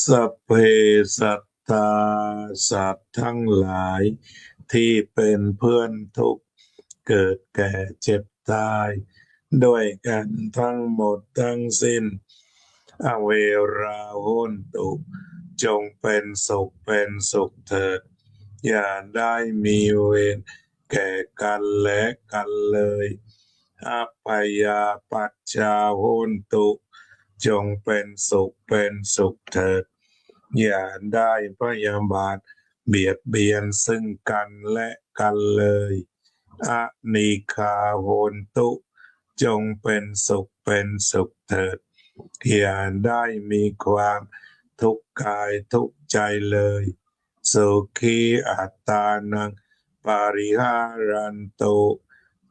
สัพเพสัตตาสัตว์ทั้งหลายที่เป็นเพื่อนทุกข์เกิดแก่เจ็บตายด้วยกันทั้งหมดทั้งสิ้นอเวราโหนตุจงเป็นสุขเถิดอย่าได้มีเวรแก่กันและกันเลยอัปปยาปัจจาโหนตุจงเป็นสุขเถิดอย่าได้พยาบาทเบียดเบียนซึ่งกันและกันเลยอนิคาโหนตุจงเป็นสุขเถิดอย่าได้มีความทุกข์กายทุกข์ใจเลยสุขีอัตตานังปาริหารันตุ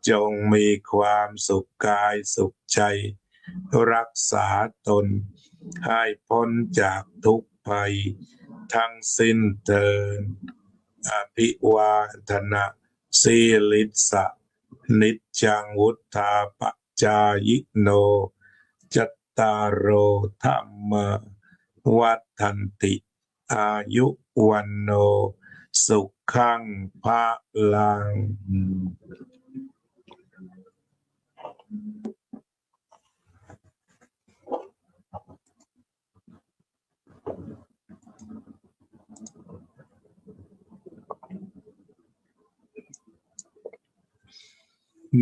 จงมีความสุขกายสุขใจรักษาตนให้พ้นจากทุกข์ภัยทั้งสิ้นเถิดอภิวาทนาสีลิสะนิจจังวุธาปจายิโนจัตตารโอธรรมวัฏันติอายุวันโนสุขังภะลัง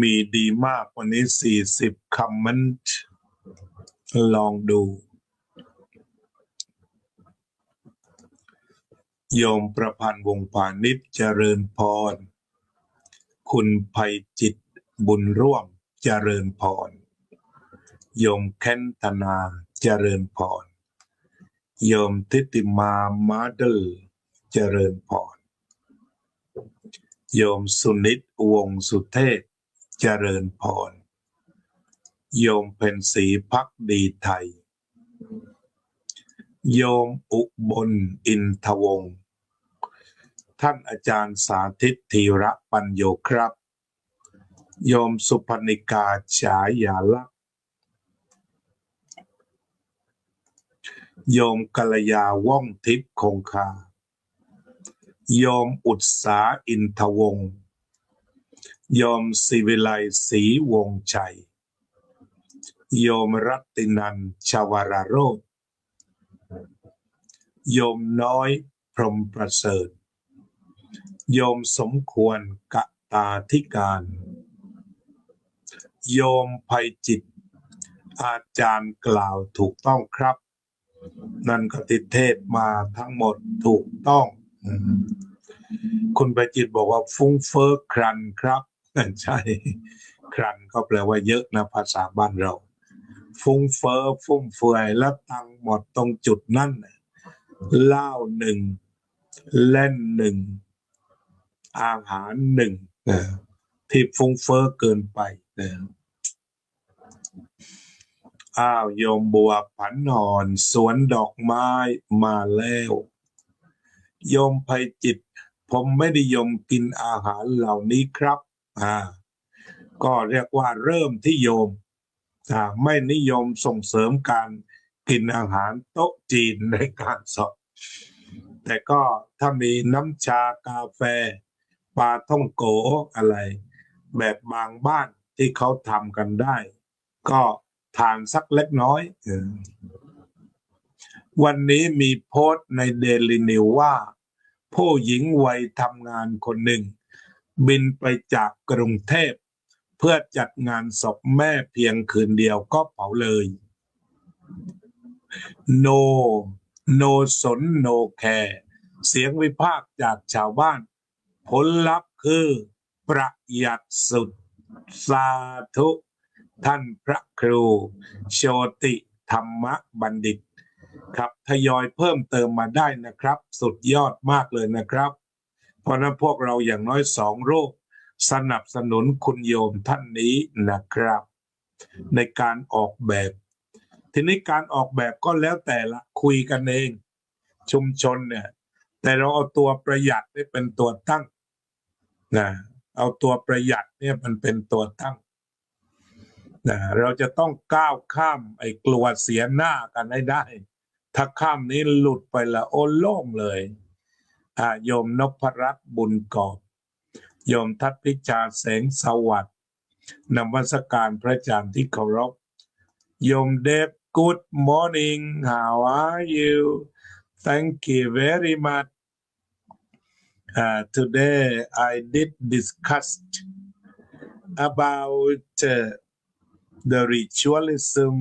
มีดีมากวันนี้40 คอมเมนต์ลองดูโยมประพันธ์วงศ์พาณิชย์เจริญพรคุณไพจิตบุญร่วมเจริญพรโยมแค้นธนาเจริญพรโยมทิติมามาเดลเจริญพรโยมสุนิตวงสุเทพเจริญพรโยมเพ็ญศรีภักดีไทยโยมอุบลอินทวงศ์ท่านอาจารย์สาธิตธีระปัญโยครับโยมสุพนิกาฉายาลักษณ์โยมกัลยาว่องทิพย์คงคาโยมอุตสาอินทวงศ์โยมศิวิไลศรีวงชัยโยมรัตตินันชวรโรจน์โยมน้อยพรหมประเสริฐโยมสมควรกตาธิการโยมไพจิตอาจารย์กล่าวถูกต้องครับนั่นก็ติเทศมาทั้งหมดถูกต้องคุณไพจิตบอกว่าฟุ้งเฟ้อครันครับ ใช่ครันก็แปลว่าเยอะนะภาษาบ้านเราฟุ้งเฟ้อฟุ่มเฟือยแล้วตังค์หมดตรงจุดนั้นเหล้าหนึ่งเล่นหนึ่งอาหารหนึ่งที่ฟุ้งเฟ้อเกินไปอ้าวโยมบัวผันหอนสวนดอกไม้มาแล้วโยมไพจิตรผมไม่ได้ยมกินอาหารเหล่านี้ครับก็เรียกว่าเริ่มที่โยมไม่นิยมส่งเสริมการกินอาหารโต๊ะจีนในการสอบแต่ก็ถ้ามีน้ำชากาแฟปลาท่องโกอะไรแบบบางบ้านที่เขาทำกันได้ก็ทานสักเล็กน้อยวันนี้มีโพสต์ในเดลินิวว่าผู้หญิงวัยทำงานคนหนึ่งบินไปจากกรุงเทพเพื่อจัดงานศพแม่เพียงคืนเดียวก็เผาเลยโนสนโนแคร์เสียงวิพากษ์จากชาวบ้านผลลัพธ์คือประหยัดสุดสาธุท่านพระครูโชติธรรมบัณฑิตครับทยอยเพิ่มเติมมาได้นะครับสุดยอดมากเลยนะครับเพราะนั้นพวกเราอย่างน้อย2 รูปสนับสนุนคุณโยมท่านนี้นะครับในการออกแบบทีนี้การออกแบบก็แล้วแต่ละคุยกันเองชุมชนเนี่ยแต่เราเอาตัวประหยัดนี่เป็นตัวตั้งนะเอาตัวประหยัดเนี่ยมันเป็นตัวตั้งนะเราจะต้องก้าวข้ามไอ้กลัวเสียหน้ากันให้ได้ถ้าข้ามนี้หลุดไปละโอ้โล่งเลยโยมนพรัตน์บุญกอบโยมทัตพิชาแสงสวัสดิ์นมัสการพระอาจารย์ที่เคารพโยมเดฟ Good morning how are you thank you very much today I did discuss about the ritualism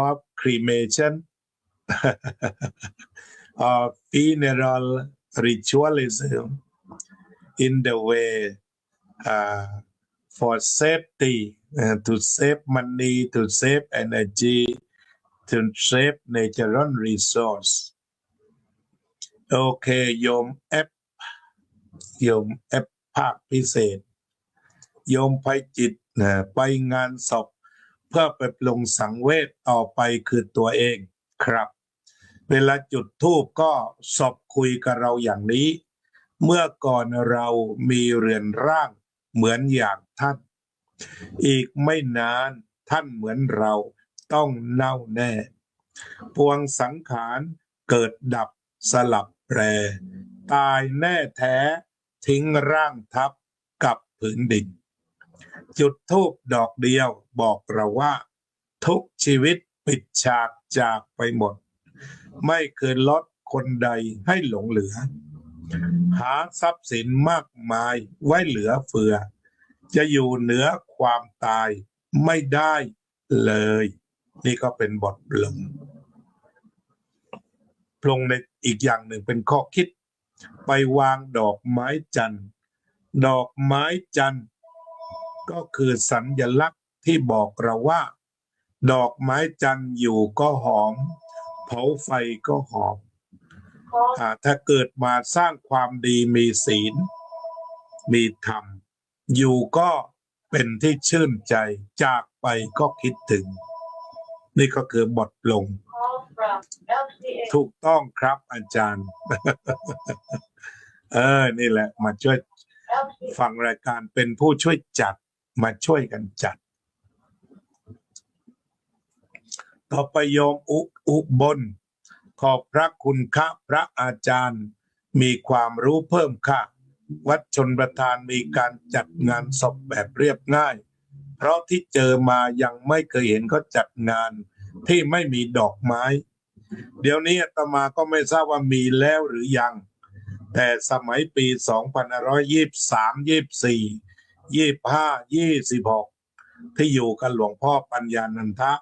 of cremation of funeral ritualism in the way for safety to save money to save energy to save natural resource โอเคโยมแอปภาคพิเศษโยมไพจิตไปงานศพเพื่อไปปลงสังเวชต่อไปคือตัวเองครับเวลาจุดธูปก็ศพคุยกับเราอย่างนี้เมื่อก่อนเรามีเรือนร่างเหมือนอย่างท่านอีกไม่นานท่านเหมือนเราต้องเน่าแน่พวงสังขารเกิดดับสลับแปรตายแน่แท้ทิ้งร่างทับกับผืนดินจุดธูปดอกเดียวบอกเราว่าทุกชีวิตปิดฉากจากไปหมดไม่เคยลดคนใดให้หลงเหลือหาทรัพย์สินมากมายไว้เหลือเฟือจะอยู่เหนือความตายไม่ได้เลยนี่ก็เป็นบทพลงในอีกอย่างหนึ่งเป็นข้อคิดไปวางดอกไม้จันทร์ดอกไม้จันทร์ก็คือสัญลักษณ์ที่บอกเราว่าดอกไม้จันทร์อยู่ก็หอมเผาไฟก็หอมถ้าเกิดมาสร้างความดีมีศีลมีธรรมอยู่ก็เป็นที่ชื่นใจจากไปก็คิดถึงนี่ก็คือบทลงถูกต้องครับอาจารย์นี่แหละมาช่วยฟังรายการเป็นผู้ช่วยจัดมาช่วยกันจัดต่อไปโยมอุบลขอบพระคุณค่ะพระอาจารย์มีความรู้เพิ่มค่ะวัดชนประทานมีการจัดงานศพแบบเรียบง่ายเพราะที่เจอมายังไม่เคยเห็นเขาจัดงานที่ไม่มีดอกไม้เดี๋ยวนี้อาตมาก็ไม่ทราบว่ามีแล้วหรือยังแต่สมัยปี2523 24 25 26ที่อยู่กับหลวงพ่อปัญญานันทะ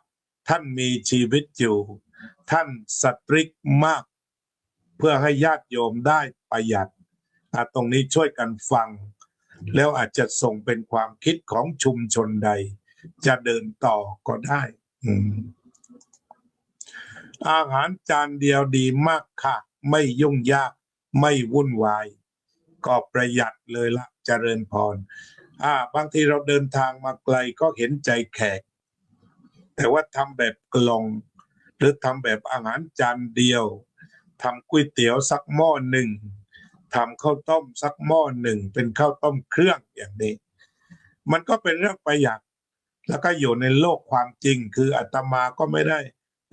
ท่านมีชีวิตอยู่ท่านสตริกมากเพื่อให้ญาติโยมได้ประหยัดตรงนี้ช่วยกันฟัง แล้วอาจจะส่งเป็นความคิดของชุมชนใดจะเดินต่อก็ได้อาหารจานเดียวดีมากค่ะไม่ยุ่งยากไม่วุ่นวายก็ประหยัดเลยละเจริญพรบางทีเราเดินทางมาไกลก็เห็นใจแขกแต่ว่าทำแบบกล่องหรือทำแบบอาหารจานเดียวทำก๋วยเตี๋ยวสักหม้อหนึ่งทำข้าวต้มสักหม้อหนึ่งเป็นข้าวต้มเครื่องอย่างนี้มันก็เป็นเรื่องประหยัดแล้วก็อยู่ในโลกความจริงคืออาตมาก็ไม่ได้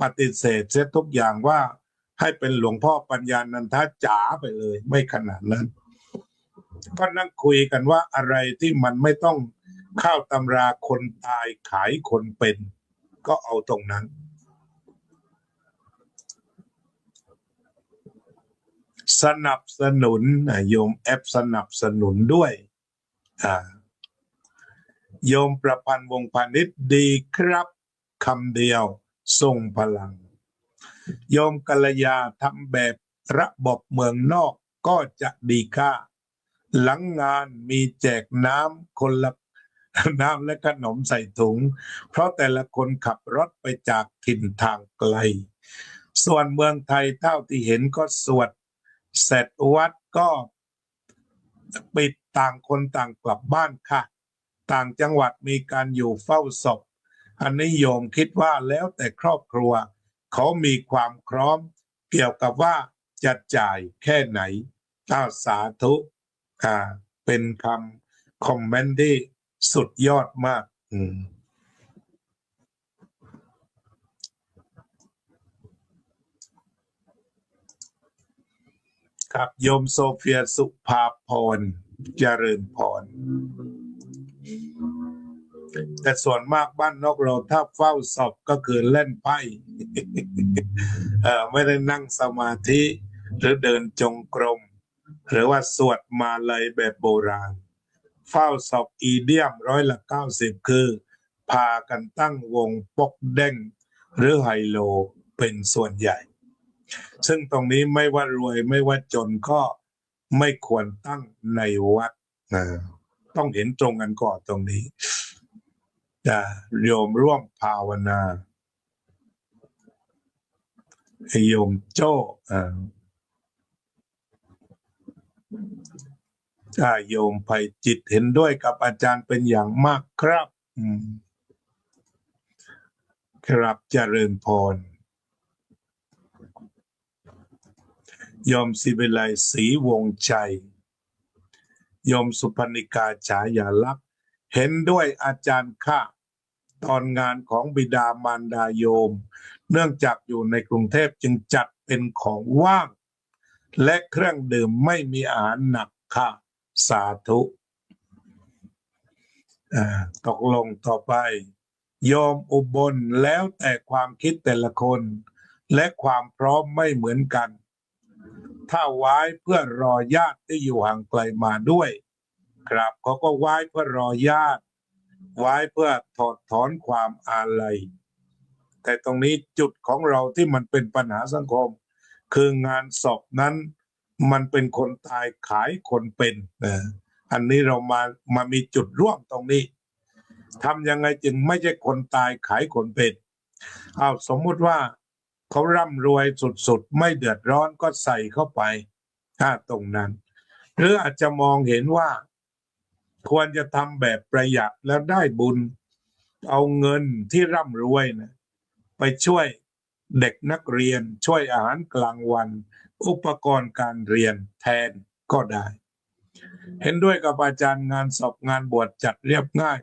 ปฏิเสธเสียทุกอย่างว่าให้เป็นหลวงพ่อปัญญานันทจ๋าไปเลยไม่ขนาดนั้นก็นั่งคุยกันว่าอะไรที่มันไม่ต้องเข้าตำราคนตายขายคนเป็นก็เอาตรงนั้นสนับสนุนโยมแอปสนับสนุนด้วยโยมประพันธ์วงศ์พาณิชย์ดีครับคำเดียวทรงพลังโยมกัลยาทำแบบระบบเมืองนอกก็จะดีค่าหลังงานมีแจกน้ำคนละน้ำและขนมใส่ถุงเพราะแต่ละคนขับรถไปจากถิ่นทางไกลส่วนเมืองไทยเท่าที่เห็นก็สวดเสร็จวัดก็ปิดต่างคนต่างกลับบ้านค่ะต่างจังหวัดมีการอยู่เฝ้าศพอันนี้โยมคิดว่าแล้วแต่ครอบครัวเขามีความพร้อมเกี่ยวกับว่าจะจ่ายแค่ไหนสาธุเป็นคำคอมเมนต์ที่สุดยอดมากครับโยมโซเฟียสุภาพรเจริญพรแต่ส่วนมากบ้านนอกเราถ้าเฝ้าศพก็คือเล่นไพ่ ไม่ได้นั่งสมาธิหรือเดินจงกรมหรือว่าสวดมาลัยแบบโบราณเฝ้าศพอีเดียม90%คือพากันตั้งวงปกเด้งหรือไฮโลเป็นส่วนใหญ่ซึ่งตรงนี้ไม่ว่ารวยไม่ว่าจนก็ไม่ควรตั้งในวัดต้องเห็นตรงกันก่อนตรงนี้จะโยมร่วมภาวนาโยมโจ้โยมไพจิตเห็นด้วยกับอาจารย์เป็นอย่างมากครับครับเจริญพรโยมศิวิไลศรีวงชัยโยมสุพนิกาฉายาลักษณ์เห็นด้วยอาจารย์ค่ะตอนงานของบิดามารดาโยมเนื่องจากอยู่ในกรุงเทพจึงจัดเป็นของว่างและเครื่องดื่มไม่มีอาหารหนักค่ะสาธุตกลงต่อไปโยมอุบลแล้วแต่ความคิดแต่ละคนและความพร้อมไม่เหมือนกันถ้าไว้เพื่อรอญาติที่อยู่ห่างไกลมาด้วยครับเขาก็ไว้เพื่อรอญาติไว้เพื่อถอดถอนความอาลัยแต่ตรงนี้จุดของเราที่มันเป็นปัญหาสังคมคืองานศพนั้นมันเป็นคนตายขายคนเป็นอันนี้เรามามีจุดร่วมตรงนี้ทำยังไงจึงไม่ใช่คนตายขายคนเป็นสมมุติว่าเขาร่ำรวยสุดๆไม่เดือดร้อนก็ใส่เข้าไปตรงนั้นหรืออาจจะมองเห็นว่าควรจะทำแบบประหยัดแล้วได้บุญเอาเงินที่ร่ำรวยนะไปช่วยเด็กนักเรียนช่วยอาหารกลางวันอุปกรณ์การเรียนแทนก็ได้เห็นด้วยกับอาจารย์งานศพงานบวชจัดเรียบง่าย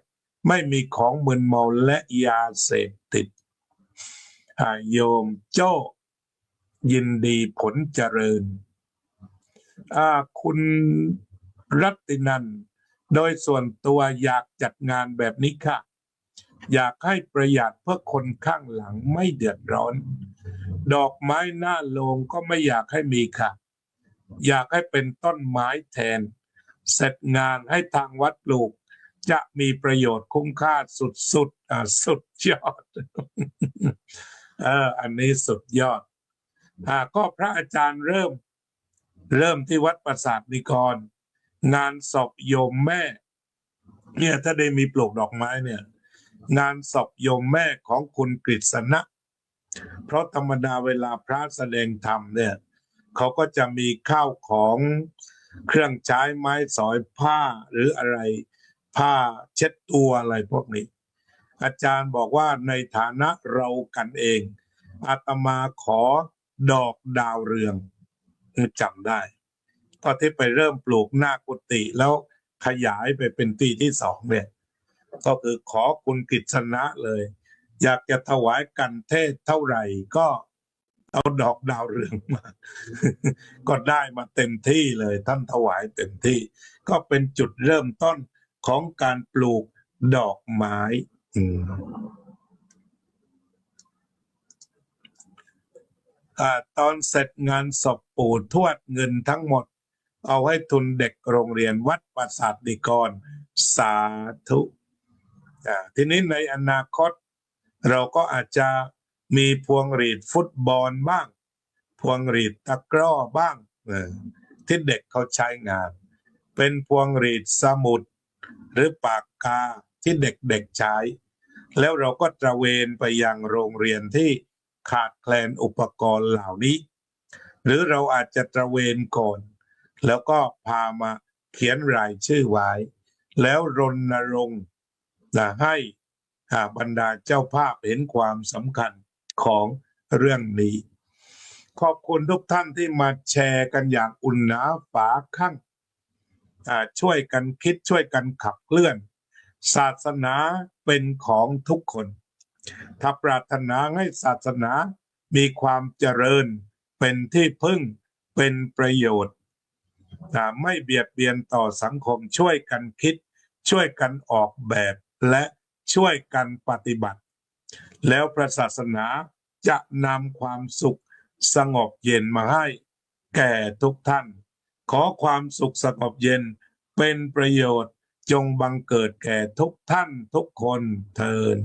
ไม่มีของมึนเมาและยาเสพติดโยมโจ้ยินดีผลเจริญคุณรัตินันโดยส่วนตัวอยากจัดงานแบบนี้ค่ะอยากให้ประหยัดเพื่อคนข้างหลังไม่เดือดร้อนดอกไม้หน้าโลงก็ไม่อยากให้มีค่ะอยากให้เป็นต้นไม้แทนเสร็จงานให้ทางวัดปลูกจะมีประโยชน์คุ้มค่าสุดสุดยอดอันนี้สุดยอดก็พระอาจารย์เริ่มที่วัดปราสาทนิกร งานศพโยมแม่เนี่ยถ้าได้มีปลูกดอกไม้เนี่ยงานศพโยมแม่ของคุณกฤษณะเพราะธรรมดาเวลาพระแสดงธรรมเนี่ยเขาก็จะมีข้าวของเครื่องใช้ไม้สอยผ้าหรืออะไรผ้าเช็ดตัวอะไรพวกนี้อาจารย์บอกว่าในฐานะเรากันเองอาตมาขอดอกดาวเรืองจำได้ตอนที่ไปเริ่มปลูกหน้ากุฏิแล้วขยายไปเป็นปีที่สองเนี่ยก็คือขอคุณกฤษณะเลยอยากจะถวายกันเทศเท่าไหร่ก็เอาดอกดาวเรืองมา ก็ได้มาเต็มที่เลยท่านถวายเต็มที่ก็เป็นจุดเริ่มต้นของการปลูกดอกไม้ตอนเสร็จงานศพปู่ทวดเงินทั้งหมดเอาให้ทุนเด็กโรงเรียนวัดปราสาทดิกรสาธุทีนี้ในอนาคตเราก็อาจจะมีพวงหรีดฟุตบอลบ้างพวงหรีดตะกร้อบ้างที่เด็กเขาใช้งานเป็นพวงหรีดสมุดหรือปากกาที่เด็กๆใช้แล้วเราก็ตระเวนไปยังโรงเรียนที่ขาดแคลนอุปกรณ์เหล่านี้หรือเราอาจจะตระเวนก่อนแล้วก็พามาเขียนรายชื่อไว้แล้วรณรงค์ให้บรรดาเจ้าภาพเห็นความสำคัญของเรื่องนี้ขอบคุณทุกท่านที่มาแชร์กันอย่างอุ่นหนาฝาข้างช่วยกันคิดช่วยกันขับเคลื่อนศาสนาเป็นของทุกคนถ้าปรารถนาให้ศาสนามีความเจริญเป็นที่พึ่งเป็นประโยชน์ไม่เบียดเบียนต่อสังคมช่วยกันคิดช่วยกันออกแบบและช่วยกันปฏิบัติแล้วพระศาสนาจะนำความสุขสงบเย็นมาให้แก่ทุกท่านขอความสุขสงบเย็นเป็นประโยชน์จงบังเกิดแก่ทุกท่านทุกคนเทอญ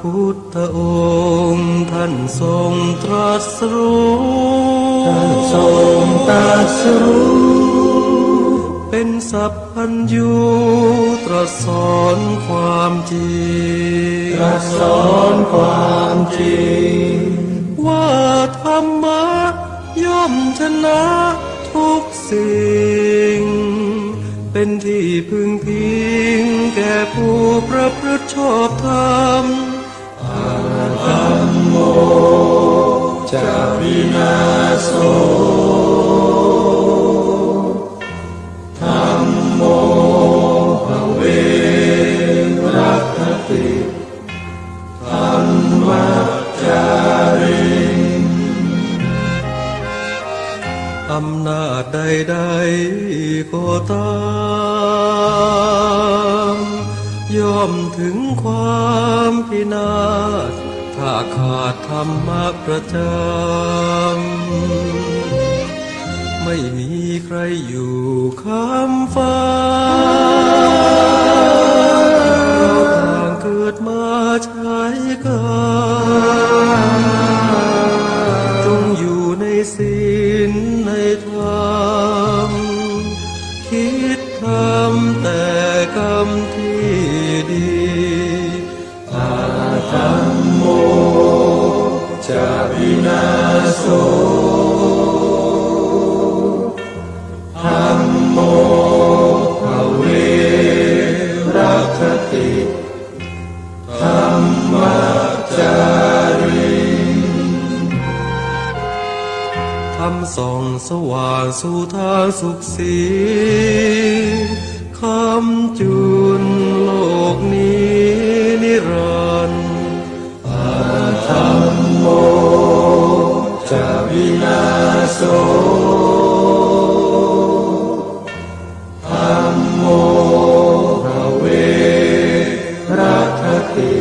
พุทธองค์ท่านทรงตรัสรู้เป็นสัพพัญญูตรัสสอนความจริงว่าธรรมะย่อมชนะทุกสิ่งเป็นที่พึงพิงแก่ผู้ประพฤติชอบธรรมธัมโมจะวินาโสธัมโมภเวรัคติธัมมัจจาริอำนาจใดๆก็ตามย่อมถึงความพินาศถ้าขาดธรรมะประจำไม่มีใครอยู่ค้ำฟ้าเราต่างเกิดมาใช้กันจงอยู่ในศีลในธรรมคิดทำแต่กรรมที่ดีธัมโมจะวินาโสธัมโมภเวรัคติธัมมัจจาริธรรมส่องสว่างสู่ทางสุขสีคำจุนโลกนี้นิรันดร์ วินาโสธัมโมภเวรัตถิ